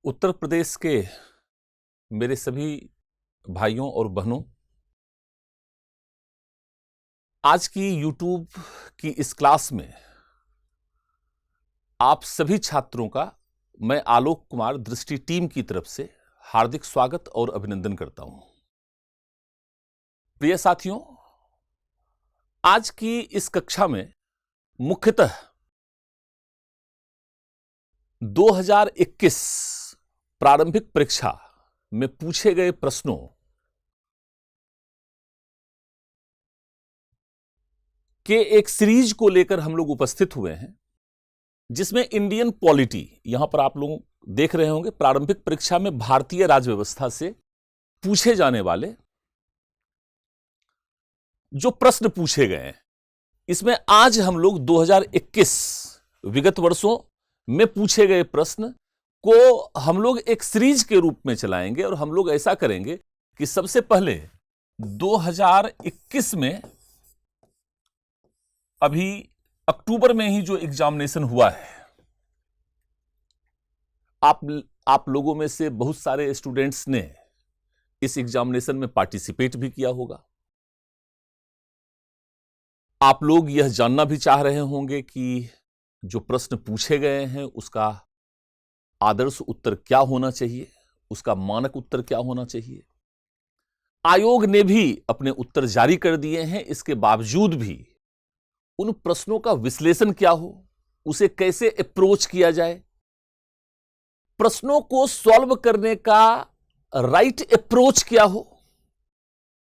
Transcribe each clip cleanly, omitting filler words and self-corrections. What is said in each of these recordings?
उत्तर प्रदेश के मेरे सभी भाइयों और बहनों, आज की YouTube की इस क्लास में आप सभी छात्रों का मैं आलोक कुमार दृष्टि टीम की तरफ से हार्दिक स्वागत और अभिनंदन करता हूं। प्रिय साथियों, आज की इस कक्षा में मुख्यतः 2021 प्रारंभिक परीक्षा में पूछे गए प्रश्नों के एक सीरीज को लेकर हम लोग उपस्थित हुए हैं, जिसमें इंडियन पॉलिटी, यहां पर आप लोग देख रहे होंगे, प्रारंभिक परीक्षा में भारतीय राज्य व्यवस्था से पूछे जाने वाले जो प्रश्न पूछे गए हैं, इसमें आज हम लोग 2021 विगत वर्षों में पूछे गए प्रश्न को हम लोग एक सीरीज के रूप में चलाएंगे। और हम लोग ऐसा करेंगे कि सबसे पहले 2021 में अभी अक्टूबर में ही जो एग्जामिनेशन हुआ है, आप लोगों में से बहुत सारे स्टूडेंट्स ने इस एग्जामिनेशन में पार्टिसिपेट भी किया होगा। आप लोग यह जानना भी चाह रहे होंगे कि जो प्रश्न पूछे गए हैं उसका आदर्श उत्तर क्या होना चाहिए, उसका मानक उत्तर क्या होना चाहिए। आयोग ने भी अपने उत्तर जारी कर दिए हैं, इसके बावजूद भी उन प्रश्नों का विश्लेषण क्या हो, उसे कैसे अप्रोच किया जाए, प्रश्नों को सॉल्व करने का राइट अप्रोच क्या हो,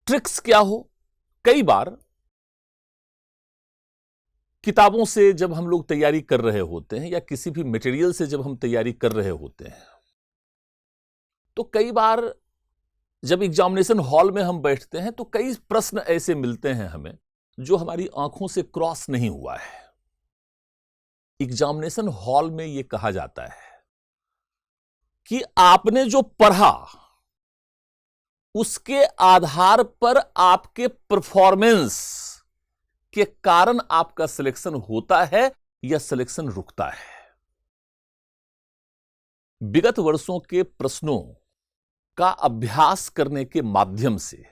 ट्रिक्स क्या हो। कई बार किताबों से जब हम लोग तैयारी कर रहे होते हैं या किसी भी मटेरियल से जब हम तैयारी कर रहे होते हैं, तो कई बार जब एग्जामिनेशन हॉल में हम बैठते हैं तो कई प्रश्न ऐसे मिलते हैं हमें जो हमारी आंखों से क्रॉस नहीं हुआ है। एग्जामिनेशन हॉल में यह कहा जाता है कि आपने जो पढ़ा उसके आधार पर आपके परफॉर्मेंस के कारण आपका सिलेक्शन होता है या सिलेक्शन रुकता है। विगत वर्षों के प्रश्नों का अभ्यास करने के माध्यम से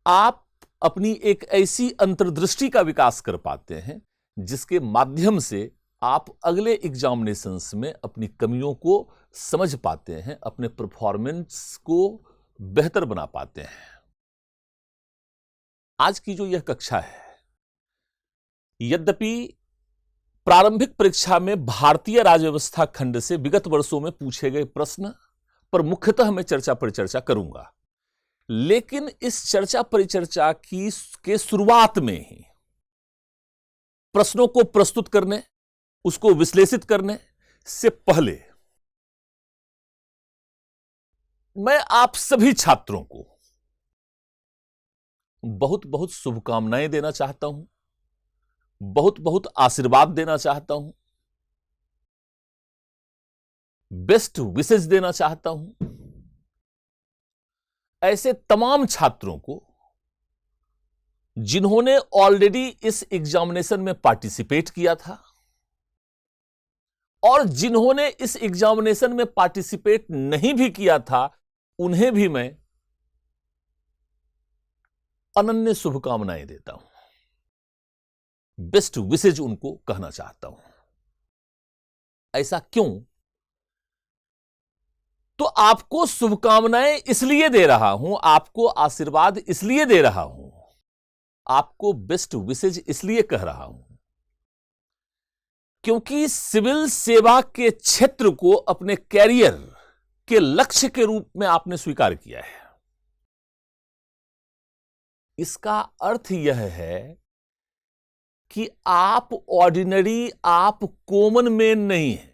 आप अपनी एक ऐसी अंतर्दृष्टि का विकास कर पाते हैं जिसके माध्यम से आप अगले एग्जामिनेशंस में अपनी कमियों को समझ पाते हैं, अपने परफॉर्मेंस को बेहतर बना पाते हैं। आज की जो यह कक्षा है, यद्यपि प्रारंभिक परीक्षा में भारतीय राज्य व्यवस्था खंड से विगत वर्षों में पूछे गए प्रश्न पर मुख्यतः मैं चर्चा परिचर्चा करूंगा, लेकिन इस चर्चा परिचर्चा के शुरुआत में ही प्रश्नों को प्रस्तुत करने, उसको विश्लेषित करने से पहले मैं आप सभी छात्रों को बहुत बहुत शुभकामनाएं देना चाहता हूं, बहुत बहुत आशीर्वाद देना चाहता हूं, बेस्ट विशेस देना चाहता हूं ऐसे तमाम छात्रों को जिन्होंने ऑलरेडी इस एग्जामिनेशन में पार्टिसिपेट किया था और जिन्होंने इस एग्जामिनेशन में पार्टिसिपेट नहीं भी किया था, उन्हें भी मैं अनन्य शुभकामनाएं देता हूं, बेस्ट विशेज उनको कहना चाहता हूं। ऐसा क्यों? तो आपको शुभकामनाएं इसलिए दे रहा हूं, आपको आशीर्वाद इसलिए दे रहा हूं, आपको बेस्ट विशेज इसलिए कह रहा हूं क्योंकि सिविल सेवा के क्षेत्र को अपने कैरियर के लक्ष्य के रूप में आपने स्वीकार किया है। इसका अर्थ यह है कि आप ऑर्डिनरी, आप कॉमन मैन नहीं हैं।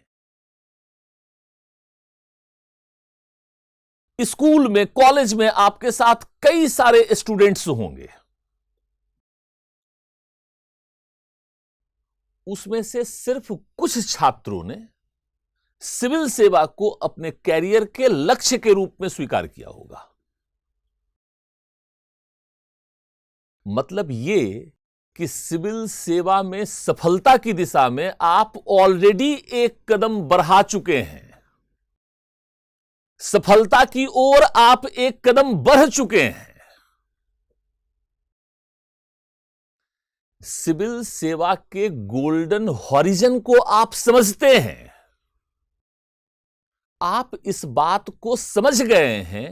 स्कूल में, कॉलेज में आपके साथ कई सारे स्टूडेंट्स होंगे, उसमें से सिर्फ कुछ छात्रों ने सिविल सेवा को अपने कैरियर के लक्ष्य के रूप में स्वीकार किया होगा। मतलब यह कि सिविल सेवा में सफलता की दिशा में आप ऑलरेडी एक कदम बढ़ा चुके हैं। सफलता की ओर आप एक कदम बढ़ चुके हैं। सिविल सेवा के गोल्डन हॉरिजन को आप समझते हैं। आप इस बात को समझ गए हैं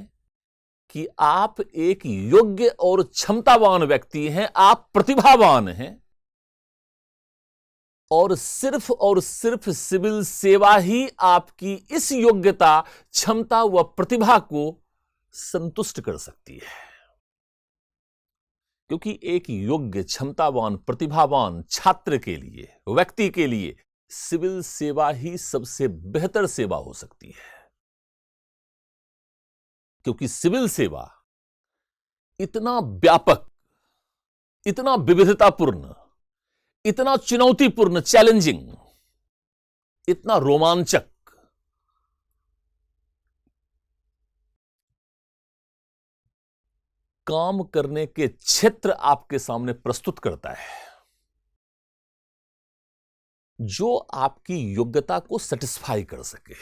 कि आप एक योग्य और क्षमतावान व्यक्ति हैं, आप प्रतिभावान हैं, और सिर्फ सिविल सेवा ही आपकी इस योग्यता, क्षमता व प्रतिभा को संतुष्ट कर सकती है। क्योंकि एक योग्य, क्षमतावान, प्रतिभावान छात्र के लिए, व्यक्ति के लिए सिविल सेवा ही सबसे बेहतर सेवा हो सकती है। क्योंकि सिविल सेवा इतना व्यापक, इतना विविधतापूर्ण, इतना चुनौतीपूर्ण, चैलेंजिंग, इतना रोमांचक, काम करने के क्षेत्र आपके सामने प्रस्तुत करता है, जो आपकी योग्यता को सेटिस्फाई कर सके,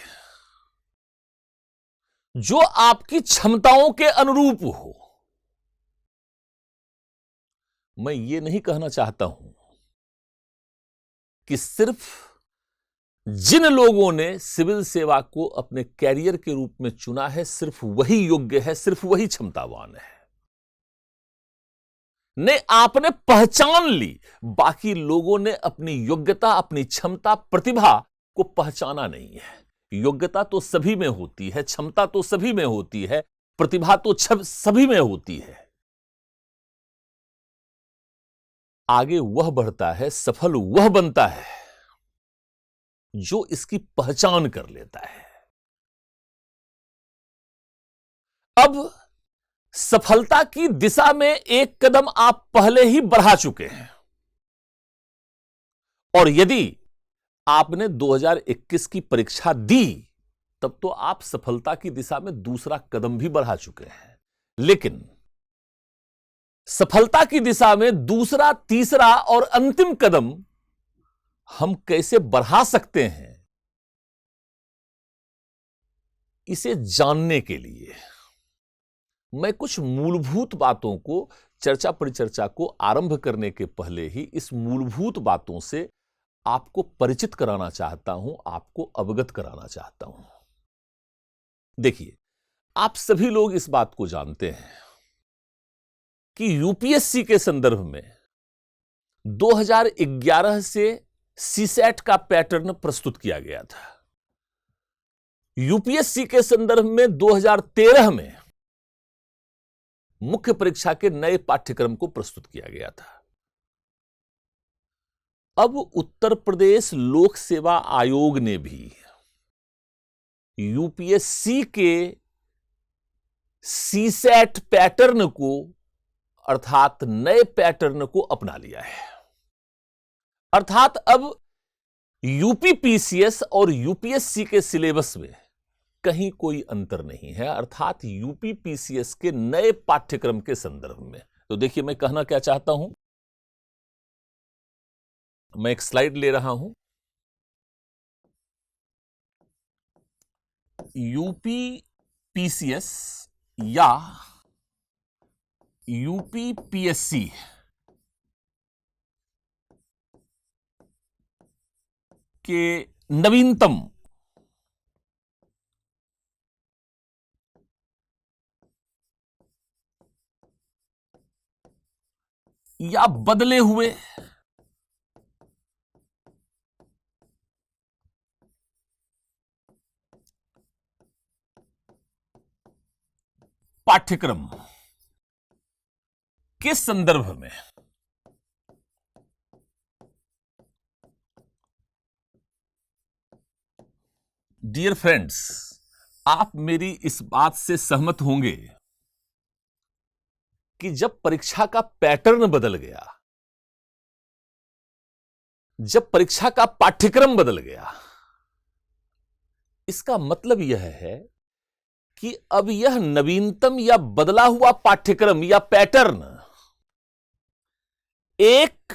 जो आपकी क्षमताओं के अनुरूप हो। मैं ये नहीं कहना चाहता हूं कि सिर्फ जिन लोगों ने सिविल सेवा को अपने कैरियर के रूप में चुना है, सिर्फ वही योग्य है, सिर्फ वही क्षमतावान है। ने आपने पहचान ली, बाकी लोगों ने अपनी योग्यता, अपनी क्षमता, प्रतिभा को पहचाना नहीं है। योग्यता तो सभी में होती है, क्षमता तो सभी में होती है, प्रतिभा तो सभी में होती है। आगे वह बढ़ता है, सफल वह बनता है जो इसकी पहचान कर लेता है। अब सफलता की दिशा में एक कदम आप पहले ही बढ़ा चुके हैं, और यदि आपने 2021 की परीक्षा दी, तब तो आप सफलता की दिशा में दूसरा कदम भी बढ़ा चुके हैं। लेकिन सफलता की दिशा में दूसरा, तीसरा और अंतिम कदम हम कैसे बढ़ा सकते हैं, इसे जानने के लिए मैं कुछ मूलभूत बातों को, चर्चा परिचर्चा को आरंभ करने के पहले ही इस मूलभूत बातों से आपको परिचित कराना चाहता हूं, आपको अवगत कराना चाहता हूं। देखिए, आप सभी लोग इस बात को जानते हैं कि यूपीएससी के संदर्भ में 2011 से सीसैट का पैटर्न प्रस्तुत किया गया था। यूपीएससी के संदर्भ में 2013 में मुख्य परीक्षा के नए पाठ्यक्रम को प्रस्तुत किया गया था। अब उत्तर प्रदेश लोक सेवा आयोग ने भी यूपीएससी के सीसैट पैटर्न को, अर्थात नए पैटर्न को अपना लिया है। अर्थात अब यूपीपीसीएस और यूपीएससी के सिलेबस में कहीं कोई अंतर नहीं है, अर्थात यूपीपीसीएस के नए पाठ्यक्रम के संदर्भ में। तो देखिए, मैं कहना क्या चाहता हूं, मैं एक स्लाइड ले रहा हूं। यूपीपीसीएस या यूपीपीएससी के नवीनतम या बदले हुए पाठ्यक्रम के संदर्भ में डियर फ्रेंड्स, आप मेरी इस बात से सहमत होंगे कि जब परीक्षा का पैटर्न बदल गया, जब परीक्षा का पाठ्यक्रम बदल गया, इसका मतलब यह है कि अब यह नवीनतम या बदला हुआ पाठ्यक्रम या पैटर्न एक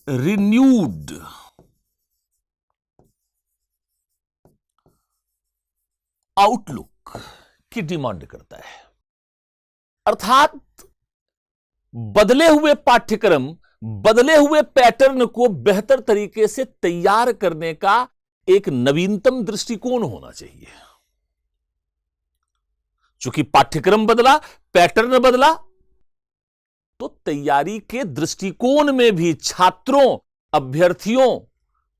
रिन्यूड आउटलुक की डिमांड करता है। अर्थात बदले हुए पाठ्यक्रम, बदले हुए पैटर्न को बेहतर तरीके से तैयार करने का एक नवीनतम दृष्टिकोण होना चाहिए। चूंकि पाठ्यक्रम बदला, पैटर्न बदला, तो तैयारी के दृष्टिकोण में भी छात्रों, अभ्यर्थियों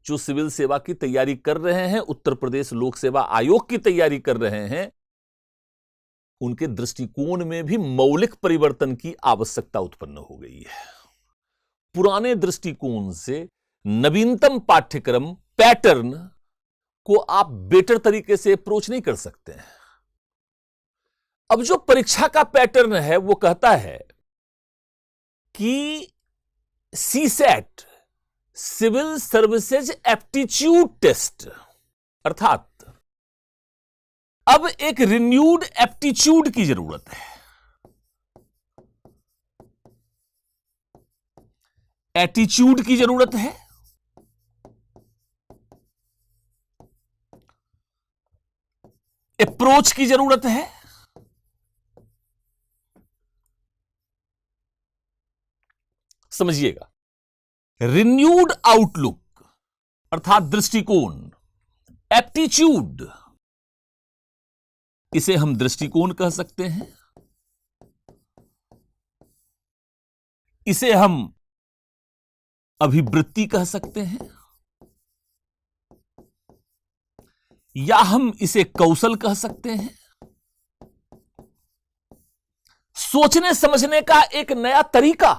जो सिविल सेवा की तैयारी कर रहे हैं, उत्तर प्रदेश लोक सेवा आयोग की तैयारी कर रहे हैं, उनके दृष्टिकोण में भी मौलिक परिवर्तन की आवश्यकता उत्पन्न हो गई है। पुराने दृष्टिकोण से नवीनतम पाठ्यक्रम, पैटर्न को आप बेटर तरीके से अप्रोच नहीं कर सकते हैं। अब जो परीक्षा का पैटर्न है वो कहता है कि CSAT, civil services aptitude test, अर्थात अब एक रिन्यूड एप्टीट्यूड की जरूरत है। एटीट्यूड की जरूरत है, अप्रोच की जरूरत है, समझिएगा। रिन्यूड आउटलुक अर्थात दृष्टिकोण, एप्टीट्यूड, इसे हम दृष्टिकोण कह सकते हैं, इसे हम अभिवृत्ति कह सकते हैं, या हम इसे कौशल कह सकते हैं। सोचने समझने का एक नया तरीका।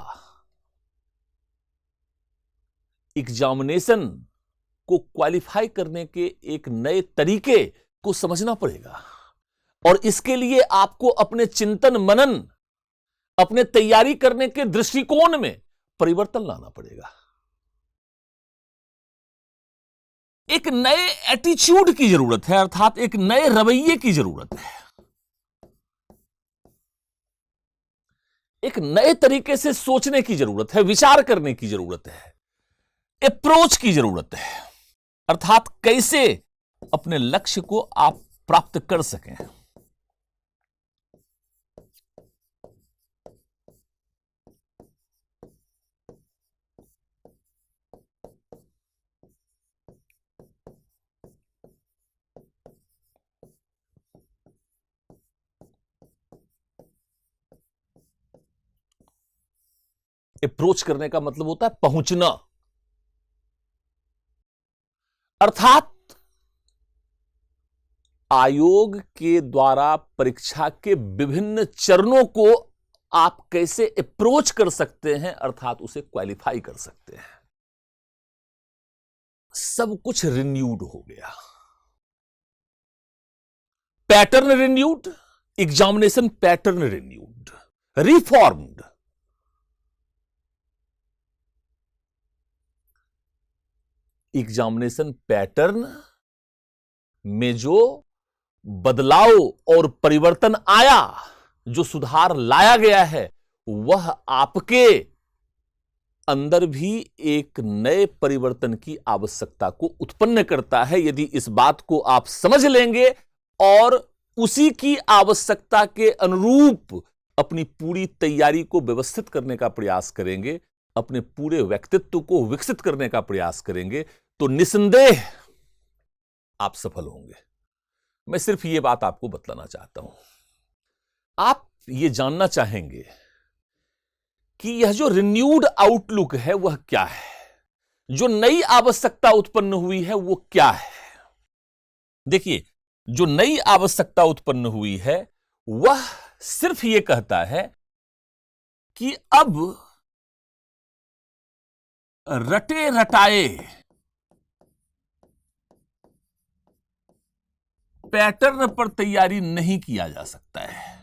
एग्जामिनेशन को क्वालिफाई करने के एक नए तरीके को समझना पड़ेगा, और इसके लिए आपको अपने चिंतन मनन, अपने तैयारी करने के दृष्टिकोण में परिवर्तन लाना पड़ेगा। एक नए एटीट्यूड की जरूरत है, अर्थात एक नए रवैये की जरूरत है, एक नए तरीके से सोचने की जरूरत है, विचार करने की जरूरत है, अप्रोच की जरूरत है, अर्थात कैसे अपने लक्ष्य को आप प्राप्त कर सकें। अप्रोच करने का मतलब होता है पहुंचना, अर्थात आयोग के द्वारा परीक्षा के विभिन्न चरणों को आप कैसे अप्रोच कर सकते हैं, अर्थात उसे क्वालिफाई कर सकते हैं। सब कुछ रिन्यूड हो गया। Pattern renewed, examination pattern renewed, reformed. Examination pattern में जो बदलाव और परिवर्तन आया, जो सुधार लाया गया है, वह आपके अंदर भी एक नए परिवर्तन की आवश्यकता को उत्पन्न करता है। यदि इस बात को आप समझ लेंगे और उसी की आवश्यकता के अनुरूप अपनी पूरी तैयारी को व्यवस्थित करने का प्रयास करेंगे, अपने पूरे व्यक्तित्व को विकसित करने का प्रयास करेंगे, तो निसंदेह आप सफल होंगे। मैं सिर्फ यह बात आपको बतलाना चाहता हूं। आप यह जानना चाहेंगे कि यह जो रिन्यूड आउटलुक है वह क्या है, जो नई आवश्यकता उत्पन्न हुई है वो क्या है। देखिए, जो नई आवश्यकता उत्पन्न हुई है वह सिर्फ यह कहता है कि अब रटे रटाए पैटर्न पर तैयारी नहीं किया जा सकता है।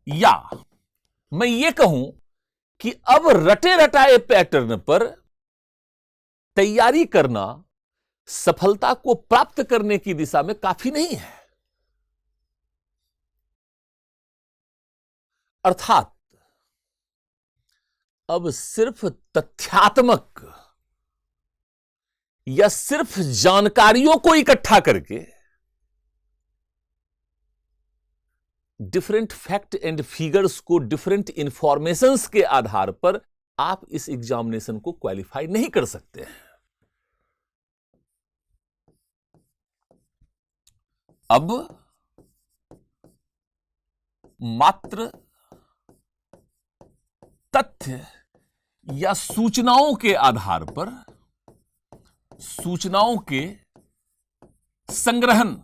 या मैं ये कहूं कि अब रटे रटाए पैटर्न पर तैयारी करना सफलता को प्राप्त करने की दिशा में काफी नहीं है। अर्थात अब सिर्फ तथ्यात्मक या सिर्फ जानकारियों को इकट्ठा करके, डिफरेंट फैक्ट एंड फिगर्स को, डिफरेंट इंफॉर्मेशंस के आधार पर आप इस एग्जामिनेशन को क्वालिफाई नहीं कर सकते हैं। अब मात्र तथ्य या सूचनाओं के आधार पर, सूचनाओं के संग्रहण,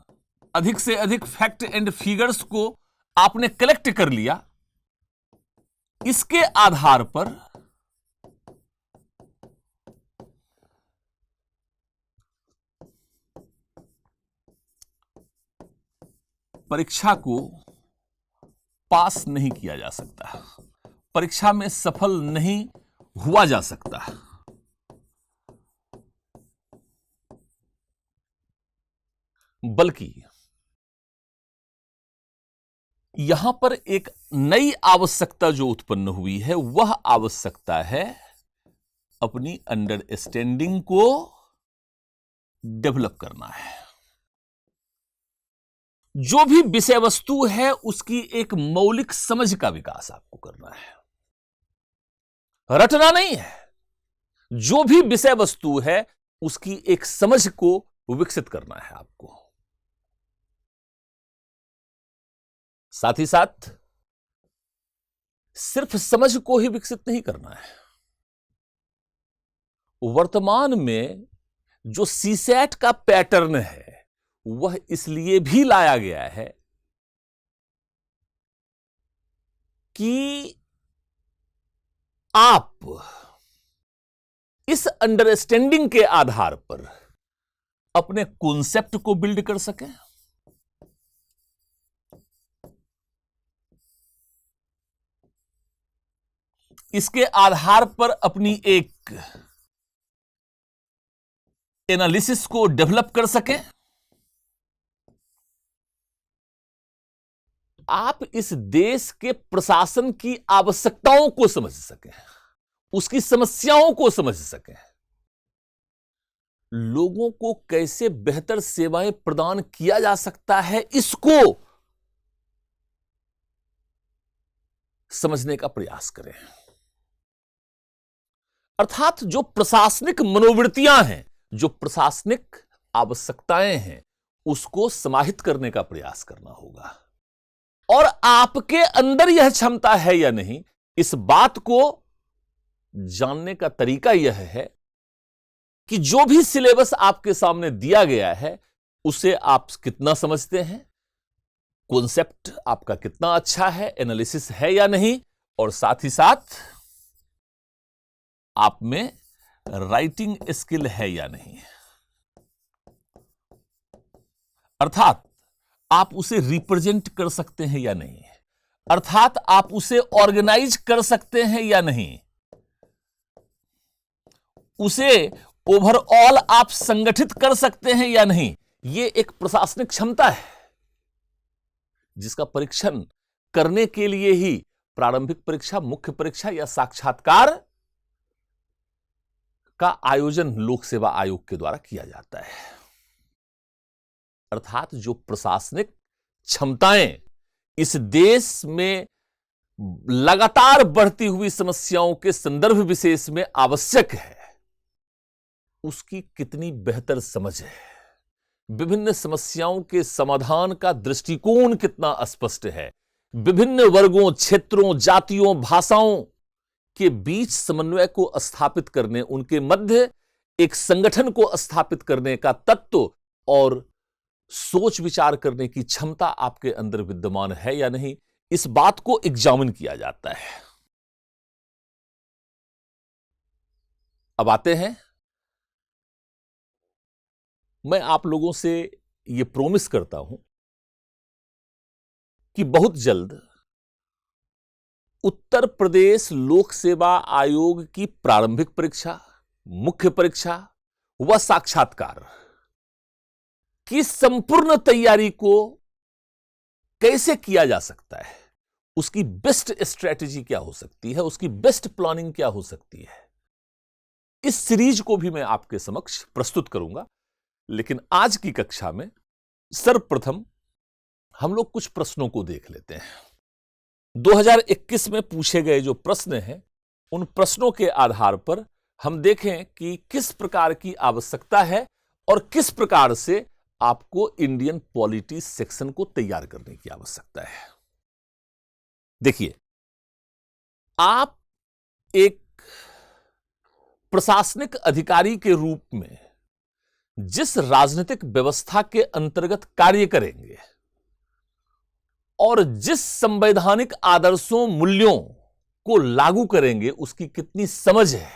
अधिक से अधिक फैक्ट एंड फिगर्स को आपने कलेक्ट कर लिया, इसके आधार पर परीक्षा को पास नहीं किया जा सकता, परीक्षा में सफल नहीं हुआ जा सकता। बल्कि यहां पर एक नई आवश्यकता जो उत्पन्न हुई है, वह आवश्यकता है अपनी अंडरस्टैंडिंग को डेवलप करना है। जो भी विषय वस्तु है उसकी एक मौलिक समझ का विकास आपको करना है, रटना नहीं है। जो भी विषय वस्तु है उसकी एक समझ को विकसित करना है आपको। साथ ही साथ सिर्फ समझ को ही विकसित नहीं करना है। वर्तमान में जो सीसैट का पैटर्न है वह इसलिए भी लाया गया है कि आप इस अंडरस्टैंडिंग के आधार पर अपने कॉन्सेप्ट को बिल्ड कर सकें, इसके आधार पर अपनी एक एनालिसिस को डेवलप कर सकें, आप इस देश के प्रशासन की आवश्यकताओं को समझ सकें, उसकी समस्याओं को समझ सकें, लोगों को कैसे बेहतर सेवाएं प्रदान किया जा सकता है इसको समझने का प्रयास करें। अर्थात जो प्रशासनिक मनोवृत्तियां हैं, जो प्रशासनिक आवश्यकताएं हैं, उसको समाहित करने का प्रयास करना होगा। और आपके अंदर यह क्षमता है या नहीं, इस बात को जानने का तरीका यह है कि जो भी सिलेबस आपके सामने दिया गया है उसे आप कितना समझते हैं, कॉन्सेप्ट आपका कितना अच्छा है, एनालिसिस है या नहीं, और साथ ही साथ आप में राइटिंग स्किल है या नहीं। अर्थात आप उसे रिप्रेजेंट कर सकते हैं या नहीं, अर्थात आप उसे ऑर्गेनाइज कर सकते हैं या नहीं, उसे ओवरऑल आप संगठित कर सकते हैं या नहीं। यह एक प्रशासनिक क्षमता है जिसका परीक्षण करने के लिए ही प्रारंभिक परीक्षा, मुख्य परीक्षा या साक्षात्कार का आयोजन लोक सेवा आयोग के द्वारा किया जाता है। अर्थात जो प्रशासनिक क्षमताएं इस देश में लगातार बढ़ती हुई समस्याओं के संदर्भ विशेष में आवश्यक है, उसकी कितनी बेहतर समझ है, विभिन्न समस्याओं के समाधान का दृष्टिकोण कितना स्पष्ट है, विभिन्न वर्गों, क्षेत्रों, जातियों, भाषाओं के बीच समन्वय को स्थापित करने, उनके मध्य एक संगठन को स्थापित करने का तत्व और सोच विचार करने की क्षमता आपके अंदर विद्यमान है या नहीं, इस बात को एग्जामिन किया जाता है। अब आते हैं, मैं आप लोगों से यह प्रॉमिस करता हूं कि बहुत जल्द उत्तर प्रदेश लोक सेवा आयोग की प्रारंभिक परीक्षा, मुख्य परीक्षा व साक्षात्कार कि संपूर्ण तैयारी को कैसे किया जा सकता है, उसकी बेस्ट स्ट्रेटेजी क्या हो सकती है, उसकी बेस्ट प्लानिंग क्या हो सकती है, इस सीरीज को भी मैं आपके समक्ष प्रस्तुत करूंगा। लेकिन आज की कक्षा में सर्वप्रथम हम लोग कुछ प्रश्नों को देख लेते हैं। 2021 में पूछे गए जो प्रश्न हैं, उन प्रश्नों के आधार पर हम देखें कि किस प्रकार की आवश्यकता है और किस प्रकार से आपको इंडियन पॉलिटी सेक्शन को तैयार करने की आवश्यकता है। देखिए, आप एक प्रशासनिक अधिकारी के रूप में जिस राजनीतिक व्यवस्था के अंतर्गत कार्य करेंगे और जिस संवैधानिक आदर्शों मूल्यों को लागू करेंगे, उसकी कितनी समझ है,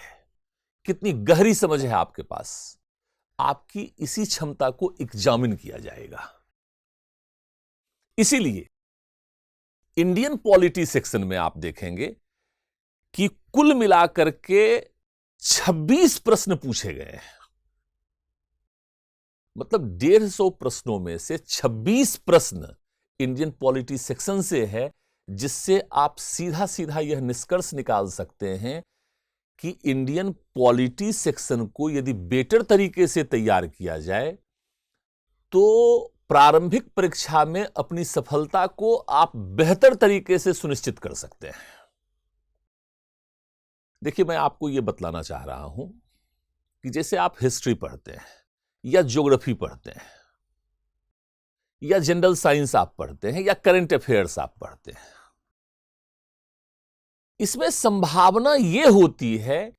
कितनी गहरी समझ है आपके पास, आपकी इसी क्षमता को एग्जामिन किया जाएगा। इसीलिए इंडियन पॉलिटी सेक्शन में आप देखेंगे कि कुल मिलाकर के 26 प्रश्न पूछे गए हैं। मतलब 150 प्रश्नों में से 26 प्रश्न इंडियन पॉलिटी सेक्शन से है, जिससे आप सीधा सीधा यह निष्कर्ष निकाल सकते हैं कि इंडियन पॉलिटी सेक्शन को यदि बेटर तरीके से तैयार किया जाए तो प्रारंभिक परीक्षा में अपनी सफलता को आप बेहतर तरीके से सुनिश्चित कर सकते हैं। देखिए, मैं आपको यह बतलाना चाह रहा हूं कि जैसे आप हिस्ट्री पढ़ते हैं या ज्योग्राफी पढ़ते हैं या जनरल साइंस आप पढ़ते हैं या करंट अफेयर्स आप पढ़ते हैं, इसमें संभावना यह होती है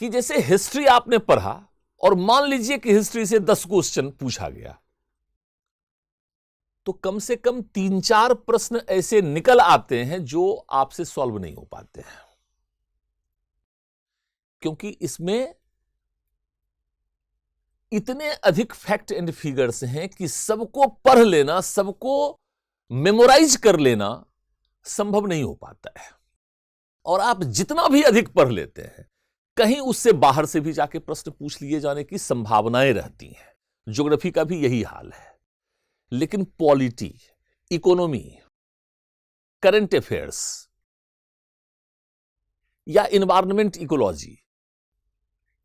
कि जैसे हिस्ट्री आपने पढ़ा और मान लीजिए कि हिस्ट्री से 10 क्वेश्चन पूछा गया, तो कम से कम 3-4 प्रश्न ऐसे निकल आते हैं जो आपसे सॉल्व नहीं हो पाते हैं, क्योंकि इसमें इतने अधिक फैक्ट एंड फिगर्स हैं कि सबको पढ़ लेना, सबको मेमोराइज कर लेना संभव नहीं हो पाता है। और आप जितना भी अधिक पढ़ लेते हैं, कहीं उससे बाहर से भी जाके प्रश्न पूछ लिए जाने की संभावनाएं रहती हैं। ज्योग्राफी का भी यही हाल है। लेकिन पॉलिटी, इकोनॉमी, करंट अफेयर्स या एनवायरनमेंट इकोलॉजी,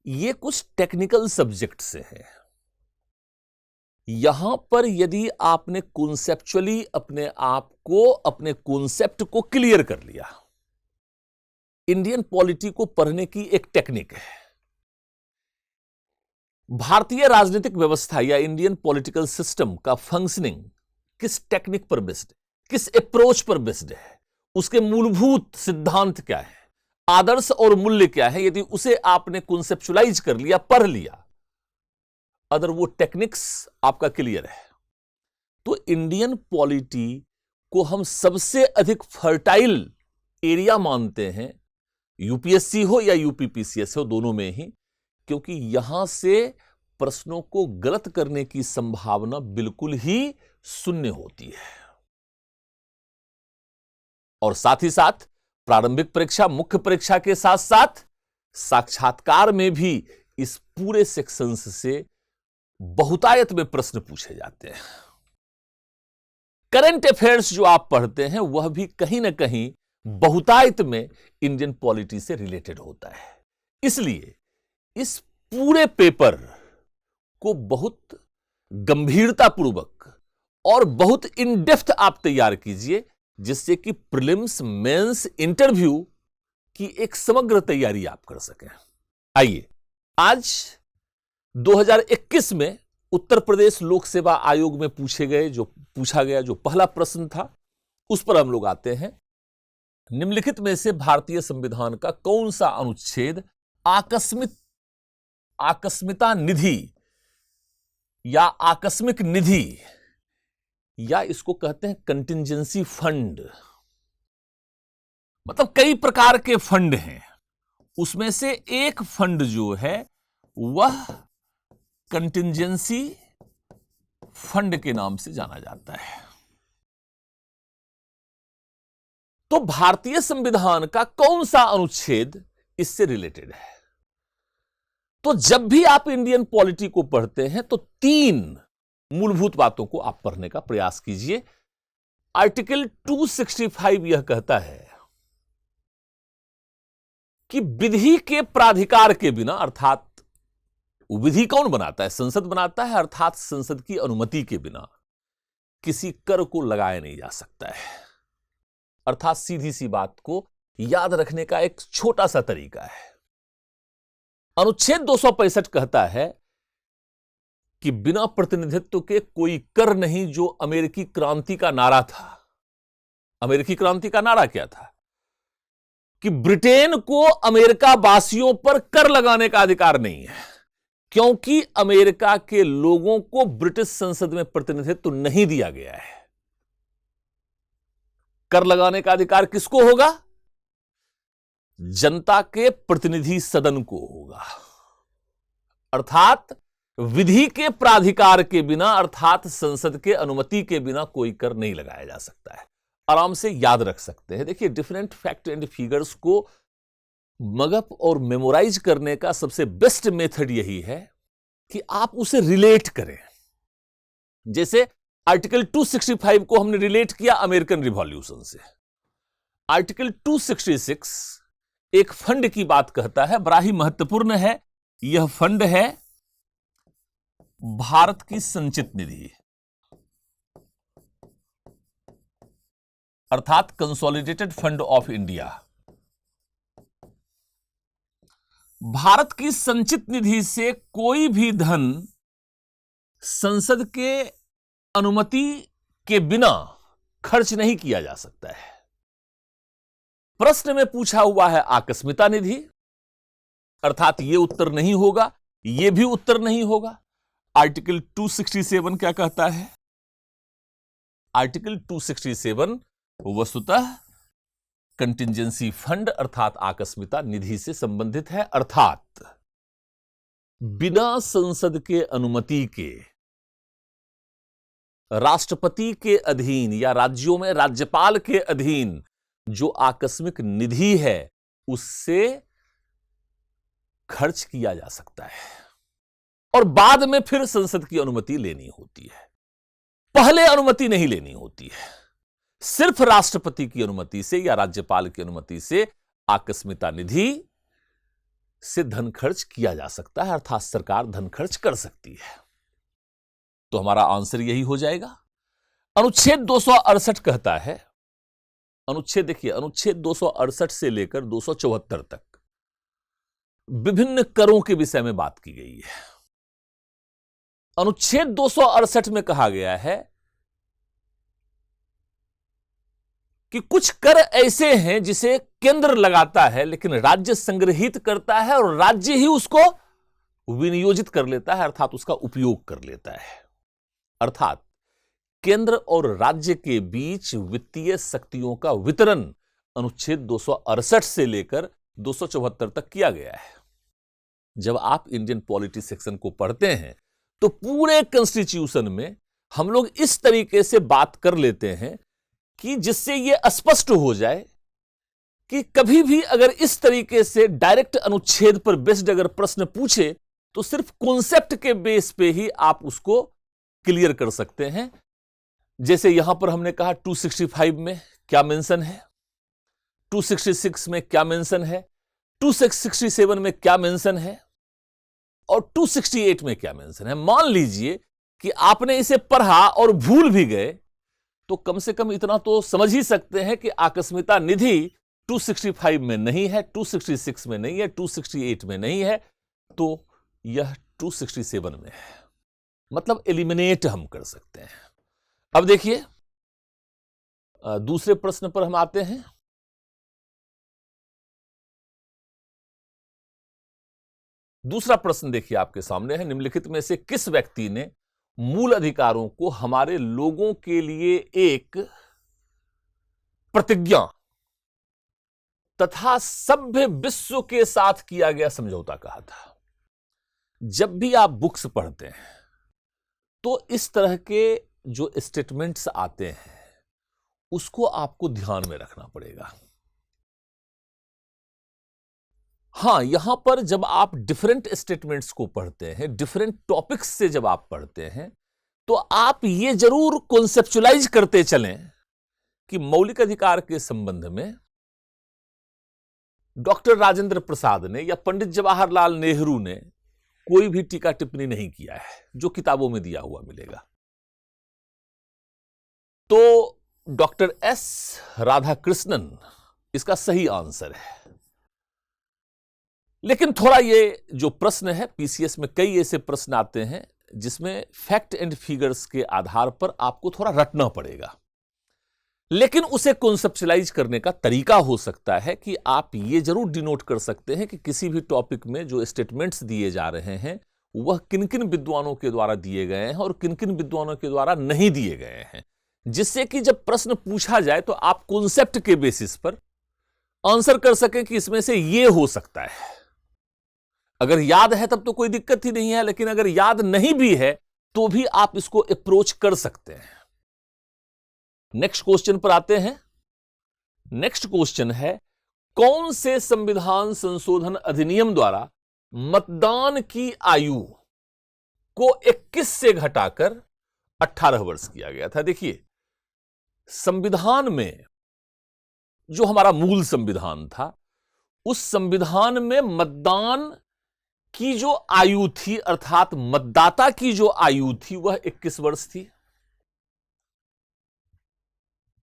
ये कुछ टेक्निकल सब्जेक्ट से है। यहां पर यदि आपने कॉन्सेप्चुअली अपने आप को, अपने कॉन्सेप्ट को क्लियर कर लिया, इंडियन पॉलिटी को पढ़ने की एक टेक्निक है। भारतीय राजनीतिक व्यवस्था या इंडियन पॉलिटिकल सिस्टम का फंक्शनिंग किस टेक्निक पर बेस्ड है, किस अप्रोच पर बेस्ड है, उसके मूलभूत सिद्धांत क्या है, आदर्श और मूल्य क्या है, यदि उसे आपने कॉन्सेप्चुअलाइज कर लिया, पढ़ लिया, अगर वो टेक्निक्स आपका क्लियर है, तो इंडियन पॉलिटी को हम सबसे अधिक फर्टाइल एरिया मानते हैं, यूपीएससी हो या यूपीपीसीएस हो, दोनों में ही, क्योंकि यहां से प्रश्नों को गलत करने की संभावना बिल्कुल ही शून्य होती है। और साथ ही साथ प्रारंभिक परीक्षा, मुख्य परीक्षा के साथ साथ साक्षात्कार में भी इस पूरे सेक्शन से बहुतायत में प्रश्न पूछे जाते हैं। करंट अफेयर्स जो आप पढ़ते हैं, वह भी कहीं ना कहीं बहुतायत में इंडियन पॉलिटी से रिलेटेड होता है। इसलिए इस पूरे पेपर को बहुत गंभीरतापूर्वक और बहुत इन डेप्थ आप तैयार कीजिए, जिससे कि प्रीलिम्स, मेंस, इंटरव्यू की एक समग्र तैयारी आप कर सकें। आइए, आज 2021 में उत्तर प्रदेश लोक सेवा आयोग में पूछा गया जो पहला प्रश्न था, उस पर हम लोग आते हैं। निम्नलिखित में से भारतीय संविधान का कौन सा अनुच्छेद आकस्मिकता निधि या आकस्मिक निधि, या इसको कहते हैं कंटिंजेंसी फंड, मतलब कई प्रकार के फंड हैं, उसमें से एक फंड जो है वह कंटिंजेंसी फंड के नाम से जाना जाता है। तो भारतीय संविधान का कौन सा अनुच्छेद इससे रिलेटेड है? तो जब भी आप इंडियन पॉलिटी को पढ़ते हैं तो 3 मूलभूत बातों को आप पढ़ने का प्रयास कीजिए। आर्टिकल 265 यह कहता है कि विधि के प्राधिकार के बिना, अर्थात विधि कौन बनाता है? संसद बनाता है, अर्थात संसद की अनुमति के बिना किसी कर को लगाया नहीं जा सकता है। अर्थात सीधी सी बात को याद रखने का एक छोटा सा तरीका है। अनुच्छेद 265 कहता है कि बिना प्रतिनिधित्व के कोई कर नहीं, जो अमेरिकी क्रांति का नारा था। अमेरिकी क्रांति का नारा क्या था? कि ब्रिटेन को अमेरिका वासियों पर कर लगाने का अधिकार नहीं है, क्योंकि अमेरिका के लोगों को ब्रिटिश संसद में प्रतिनिधित्व नहीं दिया गया है। कर लगाने का अधिकार किसको होगा? जनता के प्रतिनिधि सदन को होगा। अर्थात विधि के प्राधिकार के बिना, अर्थात संसद के अनुमति के बिना कोई कर नहीं लगाया जा सकता है। आराम से याद रख सकते हैं। देखिए, डिफरेंट फैक्ट एंड फिगर्स को मगअप और मेमोराइज करने का सबसे बेस्ट मेथड यही है कि आप उसे रिलेट करें। जैसे आर्टिकल 265 को हमने रिलेट किया अमेरिकन रिवॉल्यूशन से। आर्टिकल 266 एक फंड की बात कहता है, बड़ा ही महत्वपूर्ण है। यह फंड है भारत की संचित निधि, अर्थात consolidated fund of India. Bharat की संचित निधि से कोई भी धन संसद के अनुमति के बिना खर्च नहीं किया जा सकता है। प्रश्न में पूछा हुआ है आकस्मिकता निधि, अर्थात यह उत्तर नहीं होगा, यह भी उत्तर नहीं होगा। आर्टिकल 267 क्या कहता है? आर्टिकल 267 वस्तुतः कंटिंजेंसी फंड अर्थात आकस्मिकता निधि से संबंधित है। अर्थात बिना संसद के अनुमति के राष्ट्रपति के अधीन या राज्यों में राज्यपाल के अधीन जो आकस्मिक निधि है उससे खर्च किया जा सकता है, और बाद में फिर संसद की अनुमति लेनी होती है। पहले अनुमति नहीं लेनी होती है। सिर्फ राष्ट्रपति की अनुमति से या राज्यपाल की अनुमति से आकस्मिकता निधि से धन खर्च किया जा सकता है, अर्थात सरकार धन खर्च कर सकती है। तो हमारा आंसर यही हो जाएगा। अनुच्छेद 268 कहता है, अनुच्छेद देखिए, अनुच्छेद 268 से लेकर 274 तक विभिन्न करों के विषय में बात की गई है। अनुच्छेद 268 में कहा गया है कि कुछ कर ऐसे हैं जिसे केंद्र लगाता है लेकिन राज्य संग्रहित करता है और राज्य ही उसको विनियोजित कर लेता है, अर्थात उसका उपयोग कर लेता है। अर्थात केंद्र और राज्य के बीच वित्तीय शक्तियों का वितरण अनुच्छेद 268 से लेकर 274 तक किया गया है। जब आप इंडियन पॉलिटी सेक्शन को पढ़ते हैं तो पूरे कॉन्स्टिट्यूशन में हम लोग इस तरीके से बात कर लेते हैं कि जिससे यह स्पष्ट हो जाए कि कभी भी अगर इस तरीके से डायरेक्ट अनुच्छेद पर बेस्ड अगर प्रश्न पूछे तो सिर्फ कॉन्सेप्ट के बेस पे ही आप उसको क्लियर कर सकते हैं। जैसे यहां पर हमने कहा 265 में क्या मेंशन है, 266 में क्या मेंशन है, 267 में क्या मेंशन है और 268 में क्या मेंशन है। मान लीजिए कि आपने इसे पढ़ा और भूल भी गए तो कम से कम इतना तो समझ ही सकते हैं कि आकस्मिकता निधि 265 में नहीं है, 266 में नहीं है, 268 में नहीं है, तो यह 267 में है। मतलब एलिमिनेट हम कर सकते हैं। अब देखिए दूसरे प्रश्न पर हम आते हैं। दूसरा प्रश्न देखिए आपके सामने है, निम्नलिखित में से किस व्यक्ति ने मूल अधिकारों को हमारे लोगों के लिए एक प्रतिज्ञा तथा सभ्य विश्व के साथ किया गया समझौता कहा था? जब भी आप बुक्स पढ़ते हैं तो इस तरह के जो स्टेटमेंट्स आते हैं उसको आपको ध्यान में रखना पड़ेगा। हां, यहां पर जब आप डिफरेंट स्टेटमेंट्स को पढ़ते हैं, डिफरेंट टॉपिक्स से जब आप पढ़ते हैं तो आप ये जरूर कॉन्सेप्चुलाइज करते चलें कि मौलिक अधिकार के संबंध में डॉक्टर राजेंद्र प्रसाद ने या पंडित जवाहरलाल नेहरू ने कोई भी टीका टिप्पणी नहीं किया है जो किताबों में दिया हुआ मिलेगा। तो डॉक्टर एस राधाकृष्णन इसका सही आंसर है। लेकिन थोड़ा ये जो प्रश्न है, पीसीएस में कई ऐसे प्रश्न आते हैं जिसमें फैक्ट एंड फिगर्स के आधार पर आपको थोड़ा रटना पड़ेगा, लेकिन उसे कॉन्सेप्चुलाइज करने का तरीका हो सकता है कि आप ये जरूर डिनोट कर सकते हैं कि किसी भी टॉपिक में जो स्टेटमेंट्स दिए जा रहे हैं वह किन किन विद्वानों के द्वारा दिए गए हैं और किन किन विद्वानों के द्वारा नहीं दिए गए हैं, जिससे कि जब प्रश्न पूछा जाए तो आप कॉन्सेप्ट के बेसिस पर आंसर कर सकें कि इसमें से यह हो सकता है। अगर याद है तब तो कोई दिक्कत ही नहीं है, लेकिन अगर याद नहीं भी है तो भी आप इसको अप्रोच कर सकते हैं। नेक्स्ट क्वेश्चन पर आते हैं। नेक्स्ट क्वेश्चन है, कौन से संविधान संशोधन अधिनियम द्वारा मतदान की आयु को 21 से घटाकर 18 वर्ष किया गया था? देखिए, संविधान में जो हमारा मूल संविधान था, उस संविधान में मतदान की जो आयु थी, अर्थात मतदाता की जो आयु थी, वह 21 वर्ष थी।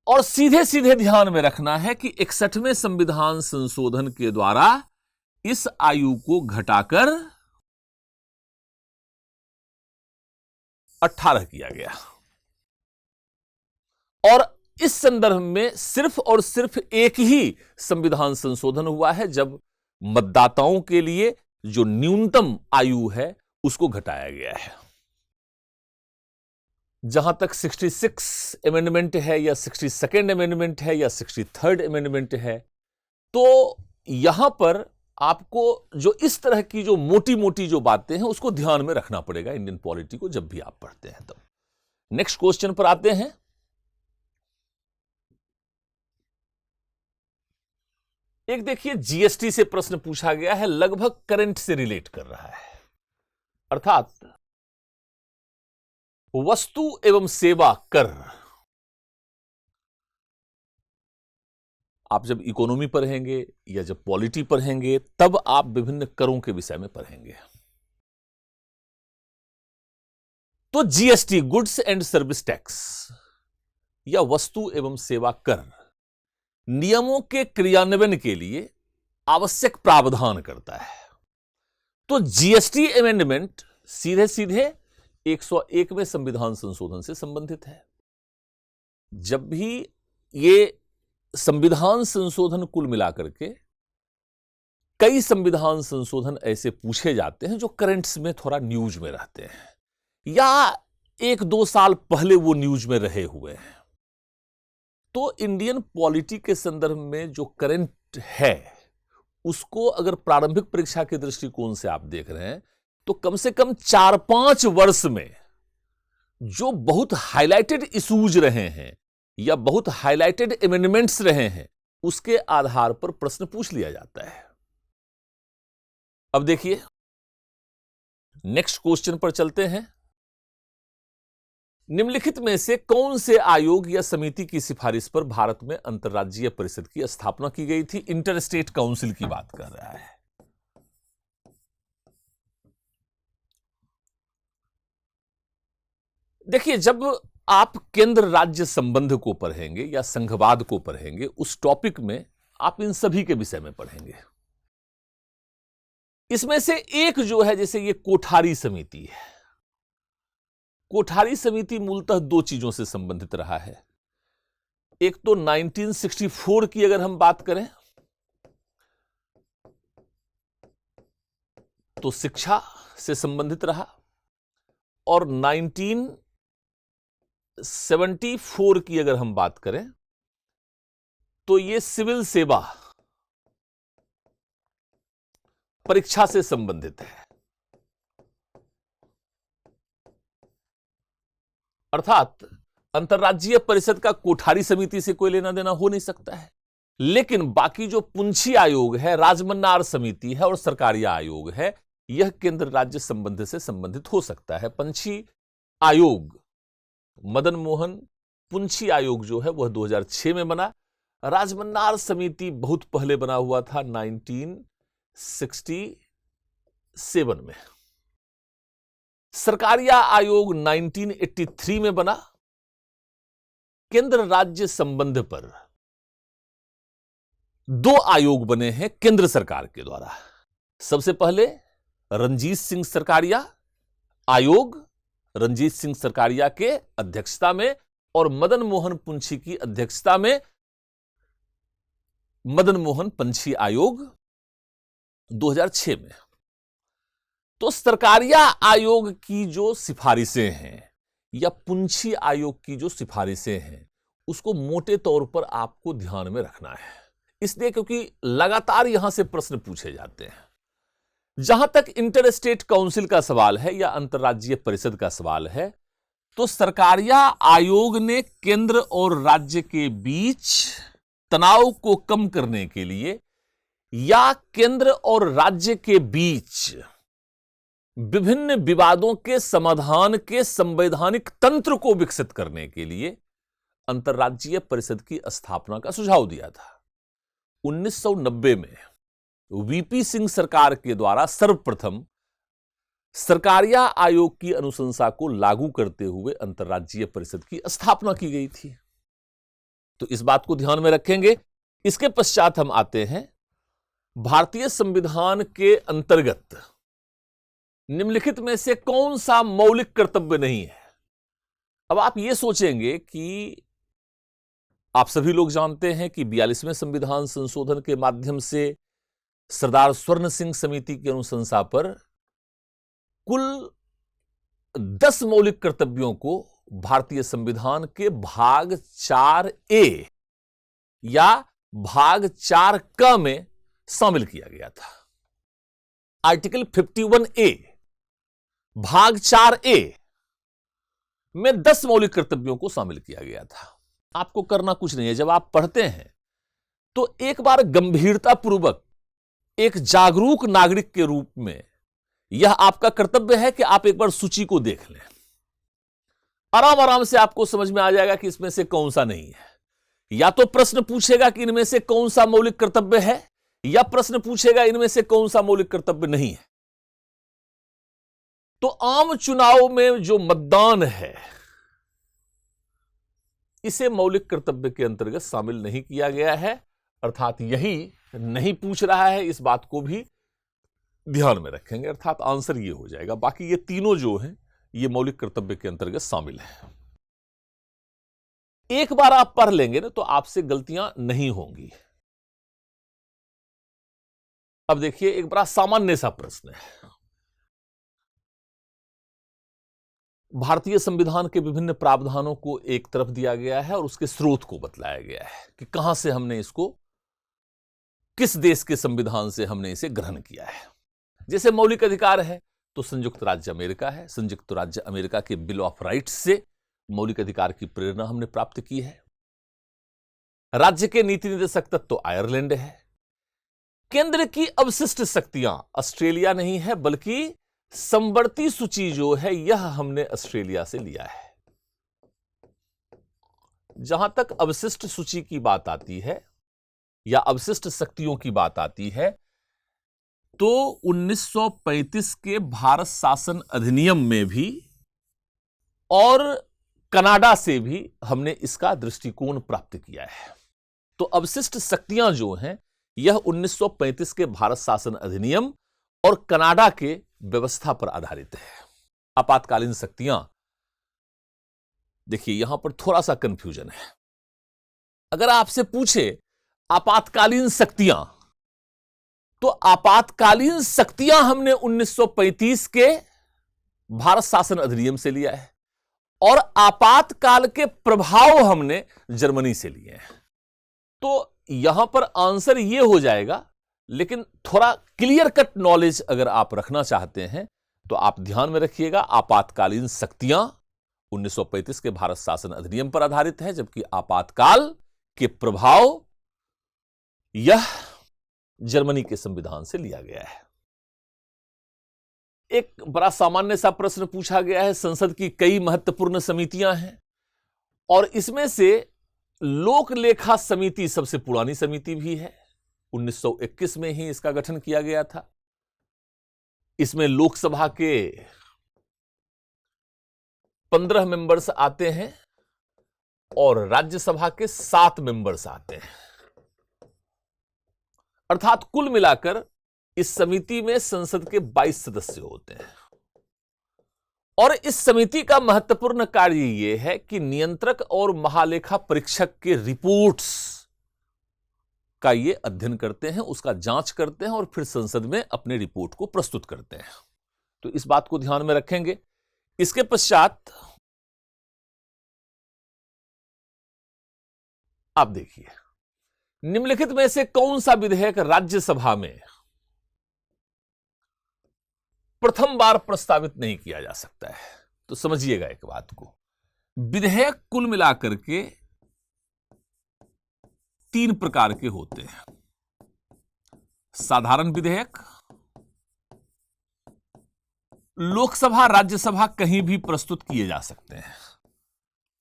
और सीधे सीधे ध्यान में रखना है कि 61वें संविधान संशोधन के द्वारा इस आयु को घटाकर 18 किया गया। और इस संदर्भ में सिर्फ और सिर्फ एक ही संविधान संशोधन हुआ है जब मतदाताओं के लिए जो न्यूनतम आयु है उसको घटाया गया है। जहां तक 66 अमेंडमेंट है या 62nd अमेंडमेंट है या 63rd अमेंडमेंट है, तो यहां पर आपको जो इस तरह की जो मोटी मोटी जो बातें हैं उसको ध्यान में रखना पड़ेगा इंडियन पॉलिटी को जब भी आप पढ़ते हैं तब। नेक्स्ट क्वेश्चन पर आते हैं। एक देखिए, जीएसटी से प्रश्न पूछा गया है, लगभग करंट से रिलेट कर रहा है, अर्थात वस्तु एवं सेवा कर। आप जब इकोनॉमी पढ़ेंगे या जब पॉलिटी पढ़ेंगे तब आप विभिन्न करों के विषय में पढ़ेंगे। तो GST, goods and service tax या वस्तु एवं सेवा कर, नियमों के क्रियान्वयन के लिए आवश्यक प्रावधान करता है। तो जीएसटी अमेंडमेंट सीधे सीधे 101वें संविधान संशोधन से संबंधित है। जब भी ये संविधान संशोधन कुल मिलाकर के कई संविधान संशोधन ऐसे पूछे जाते हैं जो करंट्स में थोड़ा न्यूज में रहते हैं या 1-2 साल पहले वो न्यूज में रहे हुए हैं। तो इंडियन पॉलिटी के संदर्भ में जो करंट है उसको अगर प्रारंभिक परीक्षा के दृष्टिकोण से आप देख रहे हैं तो कम से कम 4-5 वर्ष में जो बहुत हाईलाइटेड इश्यूज रहे हैं या बहुत हाईलाइटेड अमेंडमेंट्स रहे हैं उसके आधार पर प्रश्न पूछ लिया जाता है। अब देखिए, नेक्स्ट क्वेश्चन पर चलते हैं। निम्नलिखित में से कौन से आयोग या समिति की सिफारिश पर भारत में अंतर्राज्यीय परिषद की स्थापना की गई थी? इंटर स्टेट काउंसिल की बात कर रहा है। देखिए, जब आप केंद्र राज्य संबंध को पढ़ेंगे या संघवाद को पढ़ेंगे, उस टॉपिक में आप इन सभी के विषय में पढ़ेंगे। इसमें से एक जो है, जैसे ये कोठारी समिति है, कोठारी समिति मूलतः 2 चीजों से संबंधित रहा है। एक तो 1964 की अगर हम बात करें तो शिक्षा से संबंधित रहा, और 1974 की अगर हम बात करें तो ये सिविल सेवा परीक्षा से संबंधित है। अर्थात अंतर्राज्यीय परिषद का कोठारी समिति से कोई लेना देना हो नहीं सकता है, लेकिन बाकी जो पुंछी आयोग है, राजमन्नार समिति है और सरकारिया आयोग है, यह केंद्र राज्य संबंध से संबंधित हो सकता है। पंछी आयोग मदन मोहन पुंछी आयोग जो है वह 2006 में बना। राजमन्नार समिति बहुत पहले बना हुआ था, 1967 में। सरकारिया आयोग 1983 में बना। केंद्र राज्य संबंध पर 2 आयोग बने हैं केंद्र सरकार के द्वारा। सबसे पहले रणजीत सिंह सरकारिया आयोग, रणजीत सिंह सरकारिया के अध्यक्षता में, और मदन मोहन पुंछी की अध्यक्षता में मदन मोहन पुंछी आयोग 2006 में। तो सरकारिया आयोग की जो सिफारिशें हैं या पुंछी आयोग की जो सिफारिशें हैं उसको मोटे तौर पर आपको ध्यान में रखना है, इसलिए क्योंकि लगातार यहां से प्रश्न पूछे जाते हैं। जहां तक इंटर स्टेट काउंसिल का सवाल है या अंतर्राज्यीय परिषद का सवाल है, तो सरकारिया आयोग ने केंद्र और राज्य के बीच तनाव को कम करने के लिए या केंद्र और राज्य के बीच विभिन्न विवादों के समाधान के संवैधानिक तंत्र को विकसित करने के लिए अंतर्राज्यीय परिषद की स्थापना का सुझाव दिया था। 1990 में वीपी सिंह सरकार के द्वारा सर्वप्रथम सरकारिया आयोग की अनुशंसा को लागू करते हुए अंतर्राज्यीय परिषद की स्थापना की गई थी। तो इस बात को ध्यान में रखेंगे। इसके पश्चात हम आते हैं भारतीय संविधान के अंतर्गत निम्नलिखित में से कौन सा मौलिक कर्तव्य नहीं है। अब आप यह सोचेंगे कि आप सभी लोग जानते हैं कि 42वें संविधान संशोधन के माध्यम से सरदार स्वर्ण सिंह समिति की अनुशंसा पर कुल 10 मौलिक कर्तव्यों को भारतीय संविधान के भाग 4A या भाग 4K में शामिल किया गया था। आर्टिकल 51A भाग 4A में 10 मौलिक कर्तव्यों को शामिल किया गया था। आपको करना कुछ नहीं है, जब आप पढ़ते हैं तो एक बार गंभीरतापूर्वक एक जागरूक नागरिक के रूप में यह आपका कर्तव्य है कि आप एक बार सूची को देख लें। आराम आराम से आपको समझ में आ जाएगा कि इसमें से कौन सा नहीं है। या तो प्रश्न पूछेगा कि इनमें से कौन सा मौलिक कर्तव्य है, या प्रश्न पूछेगा इनमें से कौन सा मौलिक कर्तव्य नहीं है। तो आम चुनाव में जो मतदान है इसे मौलिक कर्तव्य के अंतर्गत शामिल नहीं किया गया है, अर्थात यही नहीं पूछ रहा है। इस बात को भी ध्यान में रखेंगे, अर्थात आंसर ये हो जाएगा। बाकी ये तीनों जो हैं ये मौलिक कर्तव्य के अंतर्गत शामिल है। एक बार आप पढ़ लेंगे ना तो आपसे गलतियां नहीं होंगी। अब देखिए, एक बड़ा सामान्य सा प्रश्न है। भारतीय संविधान के विभिन्न प्रावधानों को एक तरफ दिया गया है और उसके स्रोत को बतलाया गया है कि कहां से हमने इसको, किस देश के संविधान से हमने इसे ग्रहण किया है। जैसे मौलिक अधिकार है तो संयुक्त राज्य अमेरिका है। संयुक्त राज्य अमेरिका के बिल ऑफ राइट्स से मौलिक अधिकार की प्रेरणा हमने प्राप्त की है। राज्य के नीति निर्देशक तत्व तो आयरलैंड है। केंद्र की अवशिष्ट शक्तियां ऑस्ट्रेलिया नहीं है, बल्कि समवर्ती सूची जो है यह हमने ऑस्ट्रेलिया से लिया है। जहां तक अवशिष्ट सूची की बात आती है या अवशिष्ट शक्तियों की बात आती है, तो 1935 के भारत शासन अधिनियम में भी और कनाडा से भी हमने इसका दृष्टिकोण प्राप्त किया है। तो अवशिष्ट शक्तियां जो हैं यह 1935 के भारत शासन अधिनियम और कनाडा के व्यवस्था पर आधारित है। आपातकालीन शक्तियां, देखिए यहां पर थोड़ा सा कंफ्यूजन है। अगर आपसे पूछे आपातकालीन शक्तियां, तो आपातकालीन शक्तियां हमने 1935 के भारत शासन अधिनियम से लिया है और आपातकाल के प्रभाव हमने जर्मनी से लिए हैं। तो यहां पर आंसर यह हो जाएगा, लेकिन थोड़ा क्लियर कट नॉलेज अगर आप रखना चाहते हैं तो आप ध्यान में रखिएगा, आपातकालीन शक्तियां 1935 के भारत शासन अधिनियम पर आधारित है, जबकि आपातकाल के प्रभाव यह जर्मनी के संविधान से लिया गया है। एक बड़ा सामान्य सा प्रश्न पूछा गया है, संसद की कई महत्वपूर्ण समितियां हैं, और इसमें से लोक लेखा समिति सबसे पुरानी समिति भी है। 1921 में ही इसका गठन किया गया था। इसमें लोकसभा के 15 मेंबर्स आते हैं और राज्यसभा के 7 मेंबर्स आते हैं। अर्थात कुल मिलाकर इस समिति में संसद के 22 सदस्य होते हैं। और इस समिति का महत्वपूर्ण कार्य यह है कि नियंत्रक और महालेखा परीक्षक के रिपोर्ट्स का ये अध्ययन करते हैं, उसका जांच करते हैं और फिर संसद में अपने रिपोर्ट को प्रस्तुत करते हैं। तो इस बात को ध्यान में रखेंगे। इसके पश्चात आप देखिए, निम्नलिखित में से कौन सा विधेयक राज्यसभा में प्रथम बार प्रस्तावित नहीं किया जा सकता है? तो समझिएगा एक बात को, विधेयक कुल मिलाकर के 3 प्रकार के होते हैं। साधारण विधेयक, लोकसभा राज्यसभा कहीं भी प्रस्तुत किए जा सकते हैं,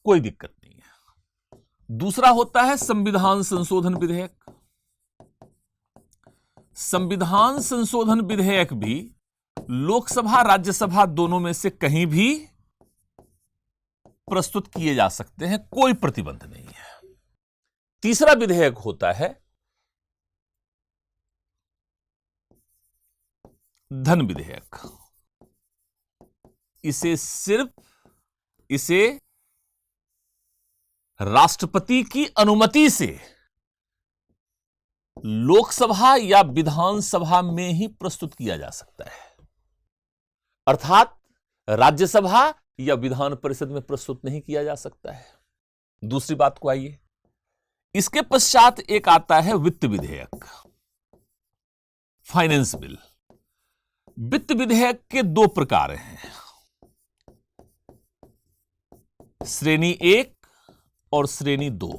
कोई दिक्कत नहीं है। दूसरा होता है संविधान संशोधन विधेयक। संविधान संशोधन विधेयक भी लोकसभा राज्यसभा दोनों में से कहीं भी प्रस्तुत किए जा सकते हैं, कोई प्रतिबंध नहीं है। तीसरा विधेयक होता है धन विधेयक। इसे राष्ट्रपति की अनुमति से लोकसभा या विधानसभा में ही प्रस्तुत किया जा सकता है, अर्थात राज्यसभा या विधान परिषद में प्रस्तुत नहीं किया जा सकता है। दूसरी बात को आइए, इसके पश्चात एक आता है वित्त विधेयक, फाइनेंस बिल। वित्त विधेयक के 2 प्रकार हैं, श्रेणी 1 और श्रेणी 2।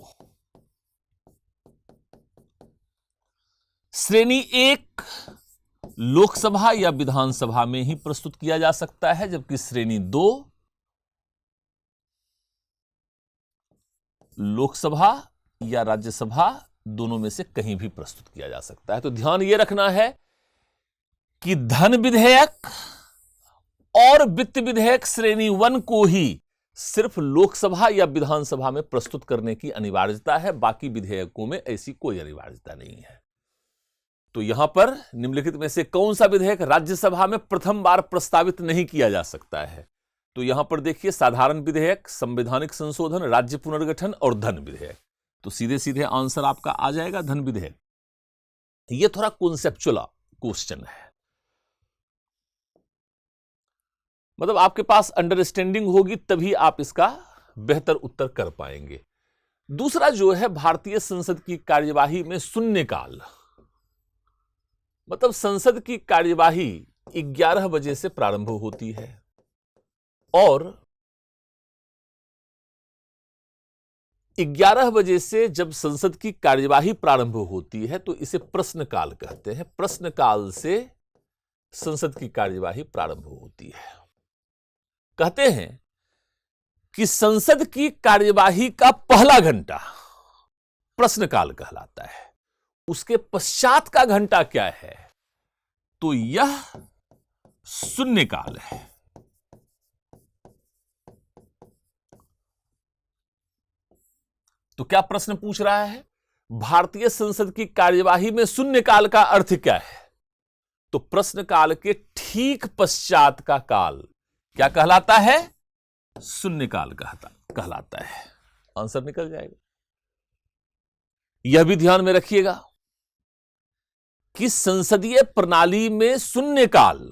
श्रेणी 1 लोकसभा या विधानसभा में ही प्रस्तुत किया जा सकता है, जबकि श्रेणी 2 लोकसभा या राज्यसभा दोनों में से कहीं भी प्रस्तुत किया जा सकता है। तो ध्यान यह रखना है कि धन विधेयक और वित्त विधेयक श्रेणी 1 को ही सिर्फ लोकसभा या विधानसभा में प्रस्तुत करने की अनिवार्यता है, बाकी विधेयकों में ऐसी कोई अनिवार्यता नहीं है। तो यहां पर निम्नलिखित में से कौन सा विधेयक राज्यसभा में प्रथम बार प्रस्तावित नहीं किया जा सकता है? तो यहां पर देखिए, साधारण विधेयक, संवैधानिक संशोधन, राज्य पुनर्गठन और धन विधेयक। तो सीधे सीधे आंसर आपका आ जाएगा धन विधेयक। यह थोड़ा कॉन्सेप्चुअल क्वेश्चन है, मतलब आपके पास अंडरस्टैंडिंग होगी तभी आप इसका बेहतर उत्तर कर पाएंगे। दूसरा जो है, भारतीय संसद की कार्यवाही में शून्यकाल, मतलब संसद की कार्यवाही 11 बजे से प्रारंभ होती है और 11 बजे से जब संसद की कार्यवाही प्रारंभ होती है तो इसे प्रश्नकाल कहते हैं। प्रश्नकाल से संसद की कार्यवाही प्रारंभ होती है। कहते हैं कि संसद की कार्यवाही का पहला घंटा प्रश्नकाल कहलाता है, उसके पश्चात का घंटा क्या है? तो यह शून्यकाल है। तो क्या प्रश्न पूछ रहा है? भारतीय संसद की कार्यवाही में शून्यकाल का अर्थ क्या है? तो प्रश्नकाल के ठीक पश्चात का काल क्या कहलाता है? शून्यकाल कहलाता है। आंसर निकल जाएगा। यह भी ध्यान में रखिएगा कि संसदीय प्रणाली में शून्यकाल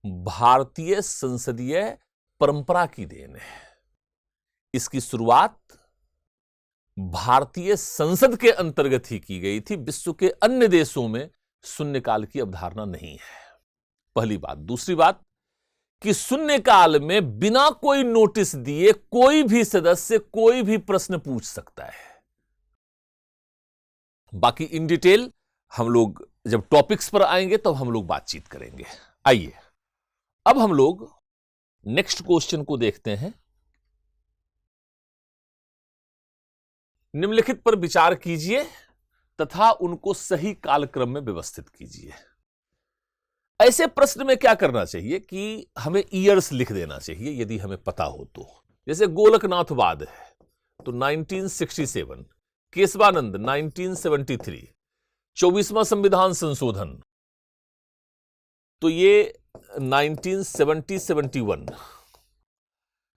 भारतीय संसदीय परंपरा की देन है। इसकी शुरुआत भारतीय संसद के अंतर्गत ही की गई थी। विश्व के अन्य देशों में शून्यकाल की अवधारणा नहीं है, पहली बात। दूसरी बात कि शून्यकाल में बिना कोई नोटिस दिए कोई भी सदस्य कोई भी प्रश्न पूछ सकता है। बाकी इन डिटेल हम लोग जब टॉपिक्स पर आएंगे तब हम लोग बातचीत करेंगे। आइए अब हम लोग नेक्स्ट क्वेश्चन को देखते हैं। निम्नलिखित पर विचार कीजिए तथा उनको सही कालक्रम में व्यवस्थित कीजिए। ऐसे प्रश्न में क्या करना चाहिए कि हमें ईयर्स लिख देना चाहिए यदि हमें पता हो तो। जैसे गोलकनाथवाद है तो 1967, केशवानंद 1973, 24वां संविधान संशोधन तो ये 1970-71,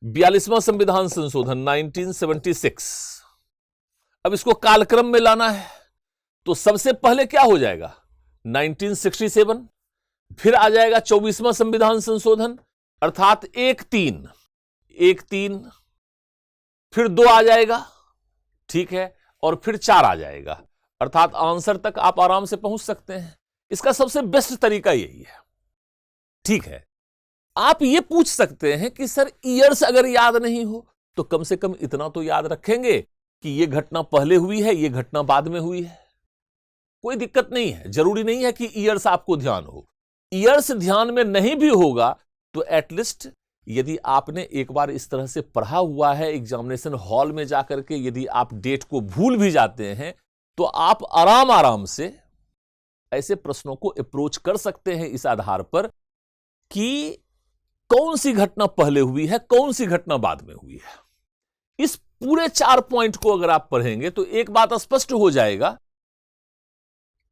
42वां संविधान संशोधन 1976। अब इसको कालक्रम में लाना है तो सबसे पहले क्या हो जाएगा 1967, फिर आ जाएगा 24वां संविधान संशोधन अर्थात 1-3, फिर 2 आ जाएगा, ठीक है, और फिर 4 आ जाएगा, अर्थात आंसर तक आप आराम से पहुंच सकते हैं। इसका सबसे बेस्ट तरीका यही है, ठीक है। आप ये पूछ सकते हैं कि सर ईयर्स अगर याद नहीं हो तो कम से कम इतना तो याद रखेंगे कि यह घटना पहले हुई है, यह घटना बाद में हुई है। कोई दिक्कत नहीं है, जरूरी नहीं है कि ईयर्स आपको ध्यान हो। ईयर्स ध्यान में नहीं भी होगा तो एटलीस्ट यदि आपने एक बार इस तरह से पढ़ा हुआ है एग्जामिनेशन हॉल में जाकर के, यदि आप डेट को भूल भी जाते हैं तो आप आराम से ऐसे प्रश्नों को अप्रोच कर सकते हैं इस आधार पर कि कौन सी घटना पहले हुई है, कौन सी घटना बाद में हुई है। इस पूरे 4 पॉइंट को अगर आप पढ़ेंगे तो एक बात स्पष्ट हो जाएगा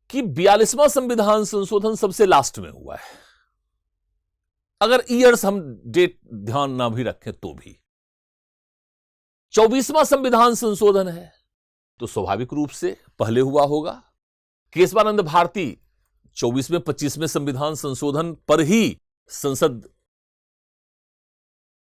कि 42वां संविधान संशोधन सबसे लास्ट में हुआ है, अगर ईयर्स हम डेट ध्यान ना भी रखें तो भी। 24वां संविधान संशोधन है तो स्वाभाविक रूप से पहले हुआ होगा। केशवानंद भारती 24वें 25वें संविधान संशोधन पर ही संसद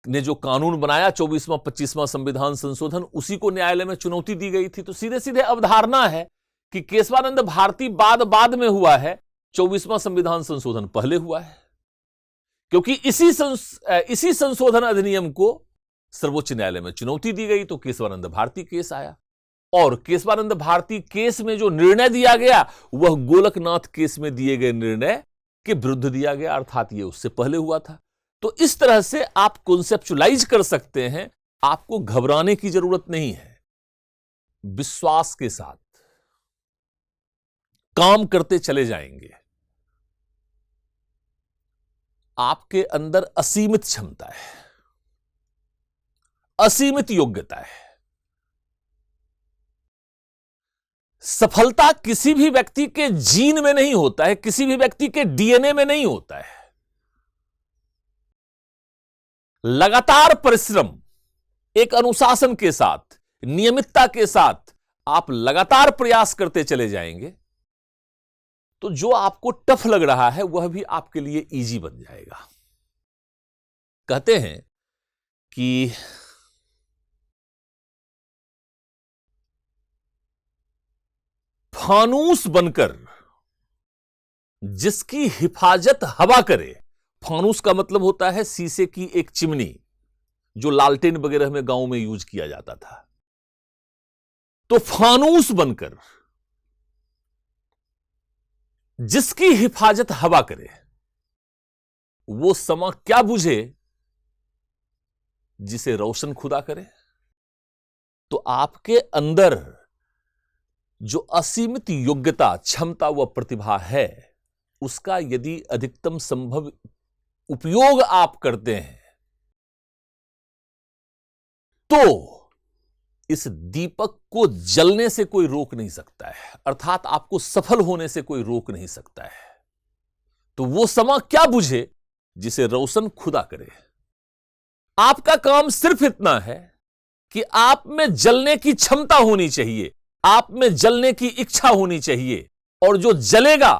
ने जो कानून बनाया 24वां 25वां संविधान संशोधन, उसी को न्यायालय में चुनौती दी गई थी। तो सीधे सीधे अवधारणा है कि केशवानंद भारती बाद में हुआ है, 24वां संविधान संशोधन पहले हुआ है, क्योंकि इसी संशोधन अधिनियम को सर्वोच्च न्यायालय में चुनौती दी गई तो केशवानंद भारती केस आया। और केशवानंद भारती केस में जो निर्णय दिया गया वह गोलकनाथ केस में दिए गए निर्णय के विरुद्ध दिया गया, अर्थात यह उससे पहले हुआ था। तो इस तरह से आप कॉन्सेप्चुलाइज कर सकते हैं, आपको घबराने की जरूरत नहीं है। विश्वास के साथ काम करते चले जाएंगे। आपके अंदर असीमित क्षमता है, असीमित योग्यता है। सफलता किसी भी व्यक्ति के जीन में नहीं होता है, किसी भी व्यक्ति के डीएनए में नहीं होता है। लगातार परिश्रम, एक अनुशासन के साथ, नियमितता के साथ आप लगातार प्रयास करते चले जाएंगे तो जो आपको टफ लग रहा है वह भी आपके लिए इजी बन जाएगा। कहते हैं कि फानूस बनकर जिसकी हिफाजत हवा करे, फानूस का मतलब होता है शीशे की एक चिमनी जो लालटेन वगैरह में गांव में यूज किया जाता था। तो फानूस बनकर जिसकी हिफाजत हवा करे वो समा क्या बुझे जिसे रोशन खुदा करे। तो आपके अंदर जो असीमित योग्यता, क्षमता व प्रतिभा है उसका यदि अधिकतम संभव उपयोग आप करते हैं तो इस दीपक को जलने से कोई रोक नहीं सकता है, अर्थात आपको सफल होने से कोई रोक नहीं सकता है। तो वो समा क्या बुझे जिसे रोशन खुदा करे। आपका काम सिर्फ इतना है कि आप में जलने की क्षमता होनी चाहिए, आप में जलने की इच्छा होनी चाहिए, और जो जलेगा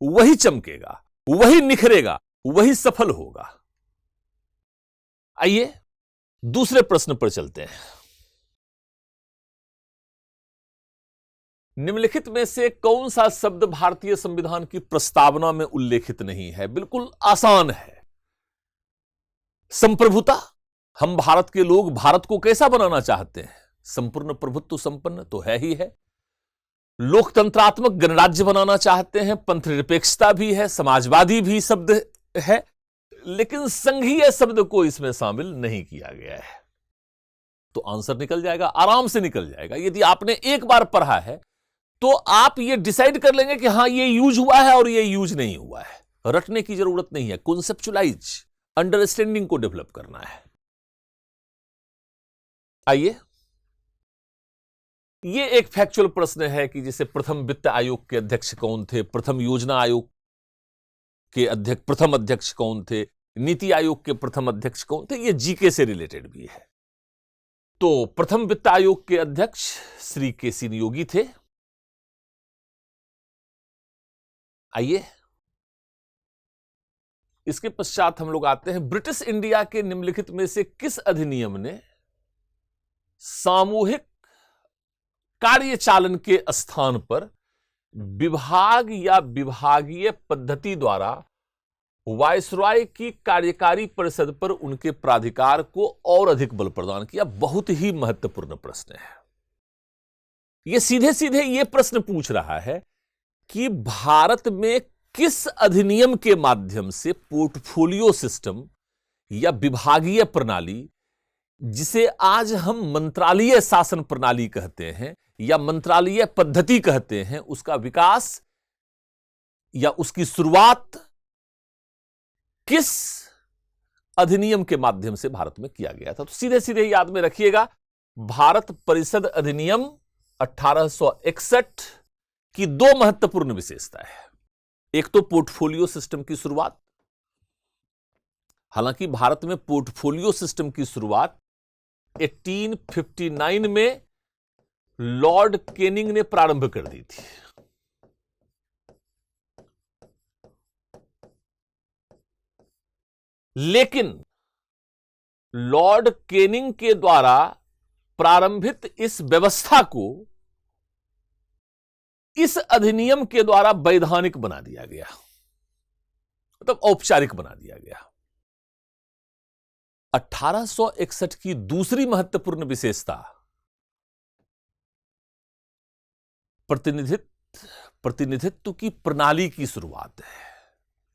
वही चमकेगा, वही निखरेगा, वही सफल होगा। आइए दूसरे प्रश्न पर चलते हैं। निम्नलिखित में से कौन सा शब्द भारतीय संविधान की प्रस्तावना में उल्लेखित नहीं है? बिल्कुल आसान है। संप्रभुता। हम भारत के लोग भारत को कैसा बनाना चाहते हैं? संपूर्ण प्रभुत्व संपन्न तो है ही है। लोकतंत्रात्मक गणराज्य बनाना चाहते हैं, पंथनिरपेक्षता भी है, समाजवादी भी शब्द है, लेकिन संघीय शब्द को इसमें शामिल नहीं किया गया है। तो आंसर निकल जाएगा, आराम से निकल जाएगा। यदि आपने एक बार पढ़ा है तो आप ये डिसाइड कर लेंगे कि हां ये यूज हुआ है और ये यूज नहीं हुआ है। रटने की जरूरत नहीं है, कॉन्सेप्चुलाइज, अंडरस्टैंडिंग को डेवलप करना है। आइए, ये एक फैक्चुअल प्रश्न है कि जैसे प्रथम वित्त आयोग के अध्यक्ष कौन थे, प्रथम योजना आयोग के अध्यक्ष प्रथम अध्यक्ष कौन थे, नीति आयोग के प्रथम अध्यक्ष कौन थे। ये जीके से रिलेटेड भी है। तो प्रथम वित्त आयोग के अध्यक्ष श्री के.सी. योगी थे। आइए, इसके पश्चात हम लोग आते हैं ब्रिटिश इंडिया के निम्नलिखित में से किस अधिनियम ने सामूहिक कार्यचालन के स्थान पर विभाग या विभागीय पद्धति द्वारा वायसरॉय की कार्यकारी परिषद पर उनके प्राधिकार को और अधिक बल प्रदान किया। बहुत ही महत्वपूर्ण प्रश्न है। यह सीधे सीधे यह प्रश्न पूछ रहा है कि भारत में किस अधिनियम के माध्यम से पोर्टफोलियो सिस्टम या विभागीय प्रणाली, जिसे आज हम मंत्रालयीय शासन प्रणाली कहते हैं या मंत्रालयीय पद्धति कहते हैं, उसका विकास या उसकी शुरुआत किस अधिनियम के माध्यम से भारत में किया गया था। तो सीधे सीधे याद में रखिएगा, भारत परिषद अधिनियम 1861 की दो महत्वपूर्ण विशेषता है। एक तो पोर्टफोलियो सिस्टम की शुरुआत। हालांकि भारत में पोर्टफोलियो सिस्टम की शुरुआत 1859 में लॉर्ड केनिंग ने प्रारंभ कर दी थी। लेकिन लॉर्ड केनिंग के द्वारा प्रारंभित इस व्यवस्था को इस अधिनियम के द्वारा वैधानिक बना दिया गया, मतलब औपचारिक बना दिया गया। 1861 की दूसरी महत्वपूर्ण विशेषता प्रतिनिधित्व की प्रणाली की शुरुआत है।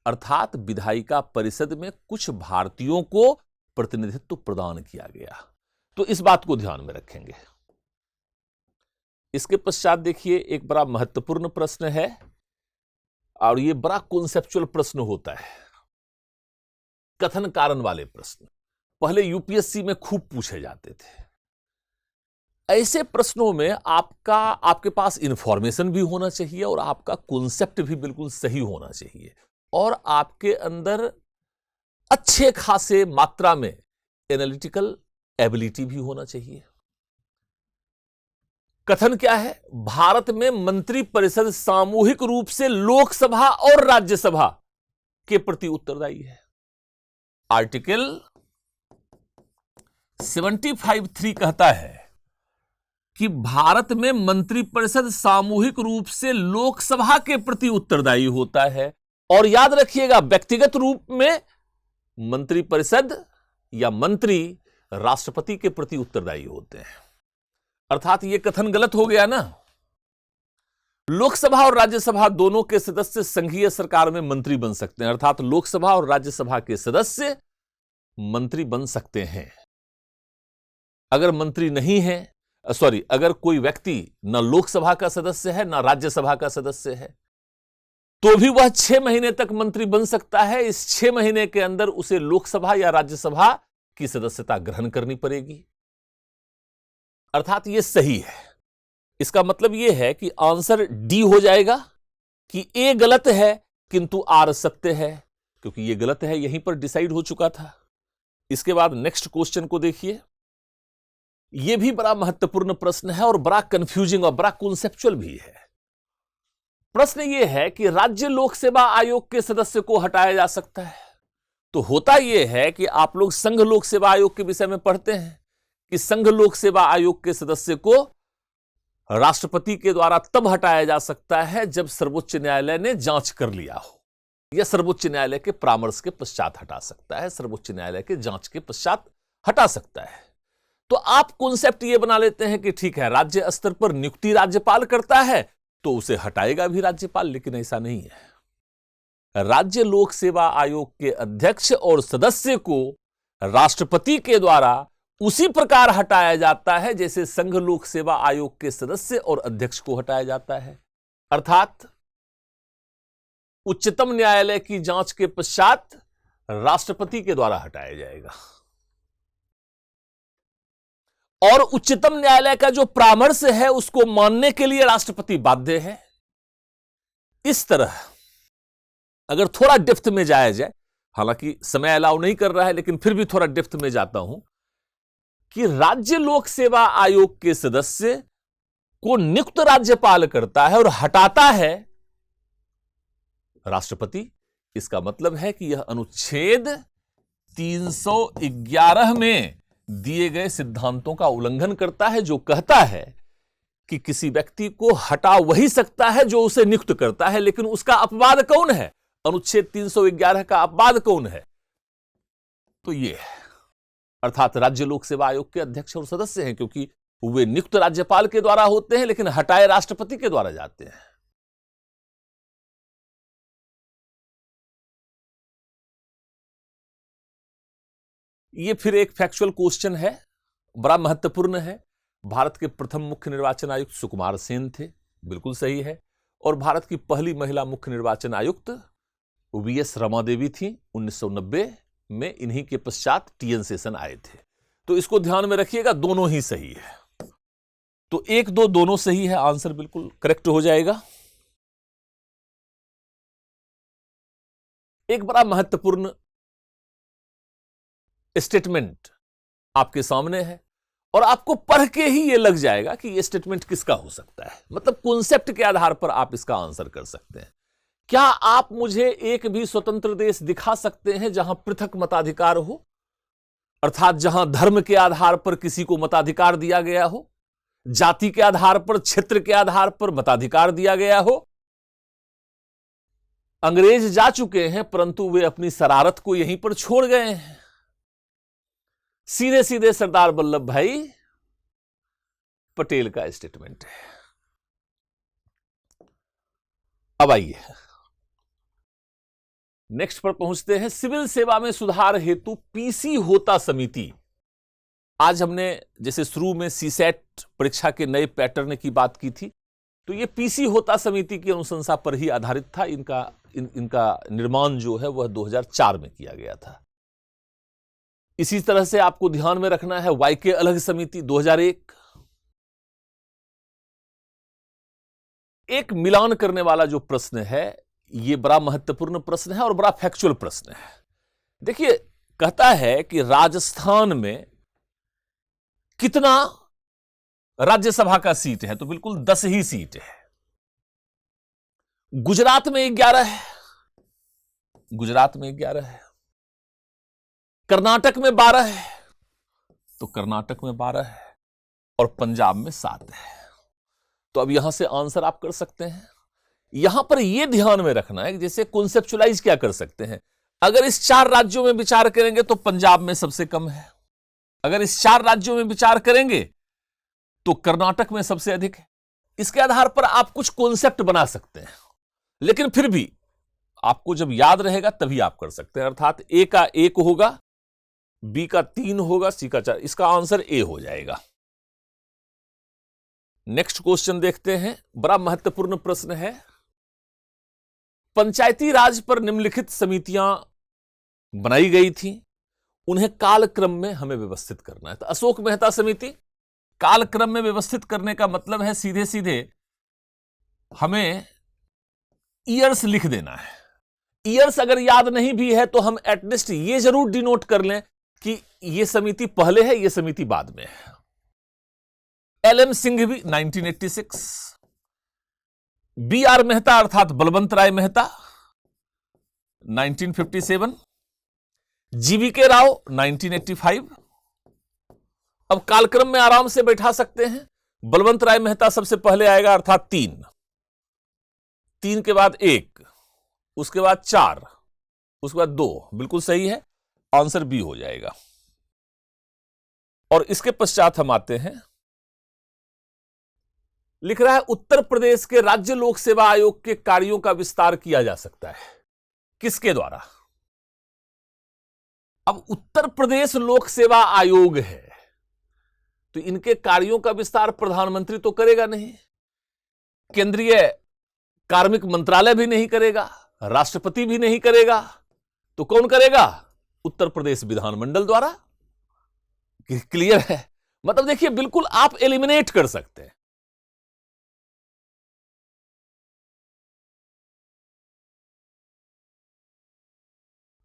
अर्थात विधायिका परिषद में कुछ भारतीयों को प्रतिनिधित्व प्रदान किया गया। तो इस बात को ध्यान में रखेंगे। इसके पश्चात देखिए, एक बड़ा महत्वपूर्ण प्रश्न है और यह बड़ा कॉन्सेप्चुअल प्रश्न होता है, कथन कारण वाले प्रश्न। पहले यूपीएससी में खूब पूछे जाते थे। ऐसे प्रश्नों में आपके पास इंफॉर्मेशन भी होना चाहिए और आपका कॉन्सेप्ट भी बिल्कुल सही होना चाहिए और आपके अंदर अच्छे खासे मात्रा में एनालिटिकल एबिलिटी भी होना चाहिए। कथन क्या है? भारत में मंत्री परिषद सामूहिक रूप से लोकसभा और राज्यसभा के प्रति उत्तरदायी है। आर्टिकल 75(3) कहता है कि भारत में मंत्री परिषद सामूहिक रूप से लोकसभा के प्रति उत्तरदायी होता है। और याद रखिएगा, व्यक्तिगत रूप में मंत्री परिषद या मंत्री राष्ट्रपति के प्रति उत्तरदायी होते हैं। अर्थात यह कथन गलत हो गया ना। लोकसभा और राज्यसभा दोनों के सदस्य संघीय सरकार में मंत्री बन सकते हैं। अर्थात लोकसभा और राज्यसभा के सदस्य मंत्री बन सकते हैं। अगर मंत्री नहीं है, अगर कोई व्यक्ति न लोकसभा का सदस्य है न राज्यसभा का सदस्य है, तो भी वह 6 महीने तक मंत्री बन सकता है। इस 6 महीने के अंदर उसे लोकसभा या राज्यसभा की सदस्यता ग्रहण करनी पड़ेगी। अर्थात यह सही है। इसका मतलब यह है कि आंसर डी हो जाएगा कि ए गलत है किंतु आर सत्य है, क्योंकि यह गलत है यहीं पर डिसाइड हो चुका था। इसके बाद नेक्स्ट क्वेश्चन को देखिए। यह भी बड़ा महत्वपूर्ण प्रश्न है और बड़ा कंफ्यूजिंग और बड़ा कॉन्सेप्चुअल भी है। प्रश्न यह है कि राज्य लोक सेवा आयोग के सदस्य को हटाया जा सकता है। तो होता यह है कि आप लोग संघ लोक सेवा आयोग के विषय में पढ़ते हैं कि संघ लोक सेवा आयोग के सदस्य को राष्ट्रपति के द्वारा तब हटाया जा सकता है जब सर्वोच्च न्यायालय ने जांच कर लिया हो, या सर्वोच्च न्यायालय के परामर्श के पश्चात हटा सकता है, सर्वोच्च न्यायालय के जांच के पश्चात हटा सकता है। तो आप कॉन्सेप्ट यह बना लेते हैं कि ठीक है, राज्य स्तर पर नियुक्ति राज्यपाल करता है तो उसे हटाएगा भी राज्यपाल, लेकिन ऐसा नहीं है। राज्य लोक सेवा आयोग के अध्यक्ष और सदस्य को राष्ट्रपति के द्वारा उसी प्रकार हटाया जाता है जैसे संघ लोक सेवा आयोग के सदस्य और अध्यक्ष को हटाया जाता है, अर्थात उच्चतम न्यायालय की जांच के पश्चात राष्ट्रपति के द्वारा हटाया जाएगा। और उच्चतम न्यायालय का जो परामर्श है उसको मानने के लिए राष्ट्रपति बाध्य है। इस तरह अगर थोड़ा डेप्थ में जाया जाए, हालांकि समय अलाउ नहीं कर रहा है लेकिन फिर भी थोड़ा डेप्थ में जाता हूं, कि राज्य लोक सेवा आयोग के सदस्य को नियुक्त राज्यपाल करता है और हटाता है राष्ट्रपति। इसका मतलब है कि यह अनुच्छेद 311 में दिए गए सिद्धांतों का उल्लंघन करता है, जो कहता है कि किसी व्यक्ति को हटा वही सकता है जो उसे नियुक्त करता है, लेकिन उसका अपवाद कौन है? अनुच्छेद 311 का अपवाद कौन है? तो ये है, अर्थात राज्य लोक सेवा आयोग के अध्यक्ष और सदस्य हैं, क्योंकि वे नियुक्त राज्यपाल के द्वारा होते हैं लेकिन हटाए राष्ट्रपति के द्वारा जाते हैं। ये फिर एक फैक्चुअल क्वेश्चन है, बड़ा महत्वपूर्ण है। भारत के प्रथम मुख्य निर्वाचन आयुक्त सुकुमार सेन थे, बिल्कुल सही है। और भारत की पहली महिला मुख्य निर्वाचन आयुक्त वीएस रमा देवी थी, 1990 में। इन्हीं के पश्चात टीएन शेषन आए थे। तो इसको ध्यान में रखिएगा, दोनों ही सही है। तो 1, 2 दोनों सही है, आंसर बिल्कुल करेक्ट हो जाएगा। एक बड़ा महत्वपूर्ण स्टेटमेंट आपके सामने है और आपको पढ़ के ही यह लग जाएगा कि यह स्टेटमेंट किसका हो सकता है। मतलब कॉन्सेप्ट के आधार पर आप इसका आंसर कर सकते हैं। क्या आप मुझे एक भी स्वतंत्र देश दिखा सकते हैं जहां पृथक मताधिकार हो, अर्थात जहां धर्म के आधार पर किसी को मताधिकार दिया गया हो, जाति के आधार पर, क्षेत्र के आधार पर मताधिकार दिया गया हो? अंग्रेज जा चुके हैं परंतु वे अपनी शरारत को यहीं पर छोड़ गए हैं। सीधे सीधे सरदार वल्लभ भाई पटेल का स्टेटमेंट है। अब आइए नेक्स्ट पर पहुंचते हैं। सिविल सेवा में सुधार हेतु पीसी होता समिति। आज हमने जैसे शुरू में सीसेट परीक्षा के नए पैटर्न की बात की थी, तो ये पीसी होता समिति की अनुशंसा पर ही आधारित था। इनका निर्माण जो है वह 2004 में किया गया था। इसी तरह से आपको ध्यान में रखना है वाईके अलग समिति 2001। एक मिलान करने वाला जो प्रश्न है, यह बड़ा महत्वपूर्ण प्रश्न है और बड़ा फैक्चुअल प्रश्न है। देखिए, कहता है कि राजस्थान में कितना राज्यसभा का सीट है, तो बिल्कुल 10 ही सीट है। गुजरात में 11 है, गुजरात में 11 है। कर्नाटक में 12 है, तो कर्नाटक में 12 है। और पंजाब में 7 है। तो अब यहां से आंसर आप कर सकते हैं। यहां पर यह ध्यान में रखना है कि जैसे कॉन्सेप्चुअलाइज क्या कर सकते हैं। अगर इस 4 राज्यों में विचार करेंगे तो पंजाब में सबसे कम है। अगर इस 4 राज्यों में विचार करेंगे तो कर्नाटक में सबसे अधिक है। इसके आधार पर आप कुछ कॉन्सेप्ट बना सकते हैं, लेकिन फिर भी आपको जब याद रहेगा तभी आप कर सकते हैं। अर्थात ए का 1 होगा, बी का 3 होगा, सी का 4। इसका आंसर ए हो जाएगा। नेक्स्ट क्वेश्चन देखते हैं, बड़ा महत्वपूर्ण प्रश्न है। पंचायती राज पर निम्नलिखित समितियां बनाई गई थी, उन्हें कालक्रम में हमें व्यवस्थित करना है। तो अशोक मेहता समिति, कालक्रम में व्यवस्थित करने का मतलब है सीधे सीधे हमें ईयर्स लिख देना है। ईयर्स अगर याद नहीं भी है तो हम एटलीस्ट ये जरूर डिनोट कर लें कि यह समिति पहले है, यह समिति बाद में है। एलएम सिंह भी 1986, बीआर मेहता अर्थात बलवंत राय मेहता 1957, जीवीके राव 1985। अब कालक्रम में आराम से बैठा सकते हैं। बलवंत राय मेहता सबसे पहले आएगा, अर्थात 3 के बाद 1, उसके बाद 4, उसके बाद 2। बिल्कुल सही है, आंसर बी हो जाएगा। और इसके पश्चात हम आते हैं, लिख रहा है उत्तर प्रदेश के राज्य लोक सेवा आयोग के कार्यों का विस्तार किया जा सकता है। किसके द्वारा? अब उत्तर प्रदेश लोक सेवा आयोग है, तो इनके कार्यों का विस्तार प्रधानमंत्री तो करेगा नहीं, केंद्रीय कार्मिक मंत्रालय भी नहीं करेगा, राष्ट्रपति भी नहीं करेगा, तो कौन करेगा? उत्तर प्रदेश विधानमंडल द्वारा। क्लियर है? मतलब देखिए, बिल्कुल आप एलिमिनेट कर सकते हैं।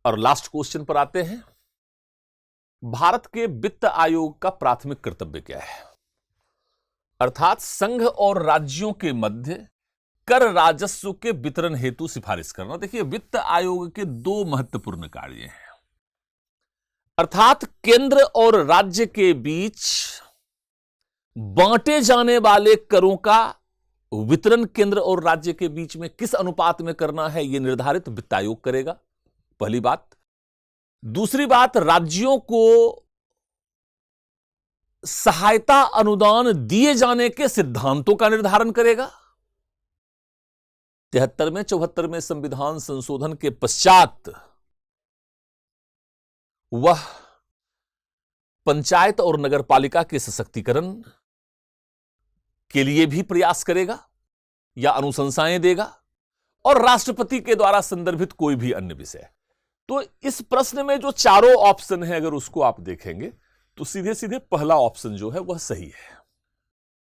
और लास्ट क्वेश्चन पर आते हैं। भारत के वित्त आयोग का प्राथमिक कर्तव्य क्या है? अर्थात संघ और राज्यों के मध्य कर राजस्व के वितरण हेतु सिफारिश करना। देखिए, वित्त आयोग के दो महत्वपूर्ण कार्य हैं। अर्थात केंद्र और राज्य के बीच बांटे जाने वाले करों का वितरण केंद्र और राज्य के बीच में किस अनुपात में करना है, यह निर्धारित वित्त आयोग करेगा, पहली बात। दूसरी बात, राज्यों को सहायता अनुदान दिए जाने के सिद्धांतों का निर्धारण करेगा। 73वें 74वें संविधान संशोधन के पश्चात वह पंचायत और नगरपालिका के सशक्तिकरण के लिए भी प्रयास करेगा या अनुशंसाएं देगा, और राष्ट्रपति के द्वारा संदर्भित कोई भी अन्य विषय। तो इस प्रश्न में जो चारों ऑप्शन है, अगर उसको आप देखेंगे तो सीधे सीधे पहला ऑप्शन जो है वह सही है।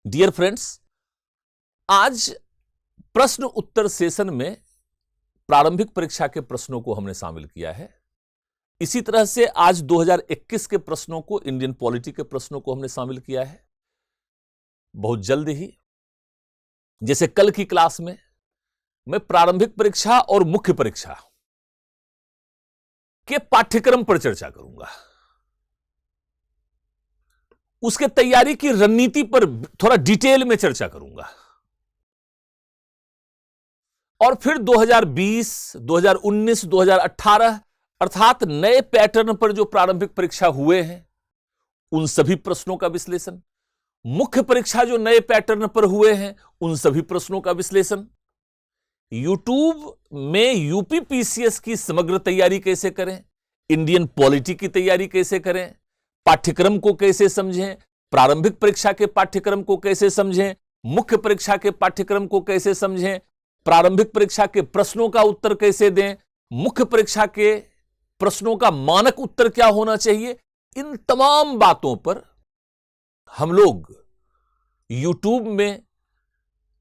डियर फ्रेंड्स, आज प्रश्न उत्तर सेशन में प्रारंभिक परीक्षा के प्रश्नों को हमने शामिल किया है। इसी तरह से आज 2021 के प्रश्नों को, इंडियन पॉलिटी के प्रश्नों को हमने शामिल किया है। बहुत जल्द ही, जैसे कल की क्लास में मैं प्रारंभिक परीक्षा और मुख्य परीक्षा के पाठ्यक्रम पर चर्चा करूंगा, उसके तैयारी की रणनीति पर थोड़ा डिटेल में चर्चा करूंगा, और फिर 2020, 2019, 2018 अर्थात नए पैटर्न पर जो प्रारंभिक परीक्षा हुए हैं उन सभी प्रश्नों का विश्लेषण, मुख्य परीक्षा जो नए पैटर्न पर हुए हैं उन सभी प्रश्नों का विश्लेषण, यूट्यूब में यूपीपीसीएस की समग्र तैयारी कैसे करें, इंडियन पॉलिटी की तैयारी कैसे करें, पाठ्यक्रम को कैसे समझें, प्रारंभिक परीक्षा के पाठ्यक्रम को कैसे समझें, मुख्य परीक्षा के पाठ्यक्रम को कैसे समझें, प्रारंभिक परीक्षा के प्रश्नों का उत्तर कैसे दें, मुख्य परीक्षा के प्रश्नों का मानक उत्तर क्या होना चाहिए, इन तमाम बातों पर हम लोग YouTube में,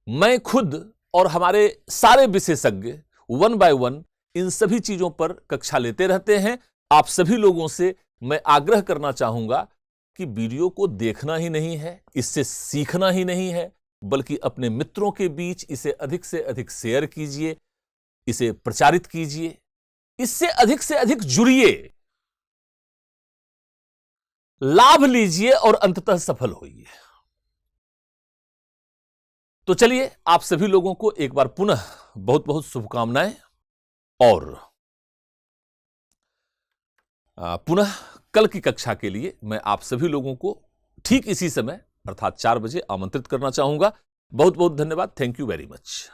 मैं खुद और हमारे सारे विशेषज्ञ वन बाय वन इन सभी चीजों पर कक्षा लेते रहते हैं। आप सभी लोगों से मैं आग्रह करना चाहूंगा कि वीडियो को देखना ही नहीं है, इससे सीखना ही नहीं है, बल्कि अपने मित्रों के बीच इसे अधिक से अधिक शेयर कीजिए, इसे प्रचारित कीजिए, इससे अधिक जुड़िए, लाभ लीजिए और अंततः सफल होइए। तो चलिए, आप सभी लोगों को एक बार पुनः बहुत बहुत शुभकामनाएं, और पुनः कल की कक्षा के लिए मैं आप सभी लोगों को ठीक इसी समय अर्थात 4 बजे आमंत्रित करना चाहूंगा। बहुत बहुत धन्यवाद। Thank you very much.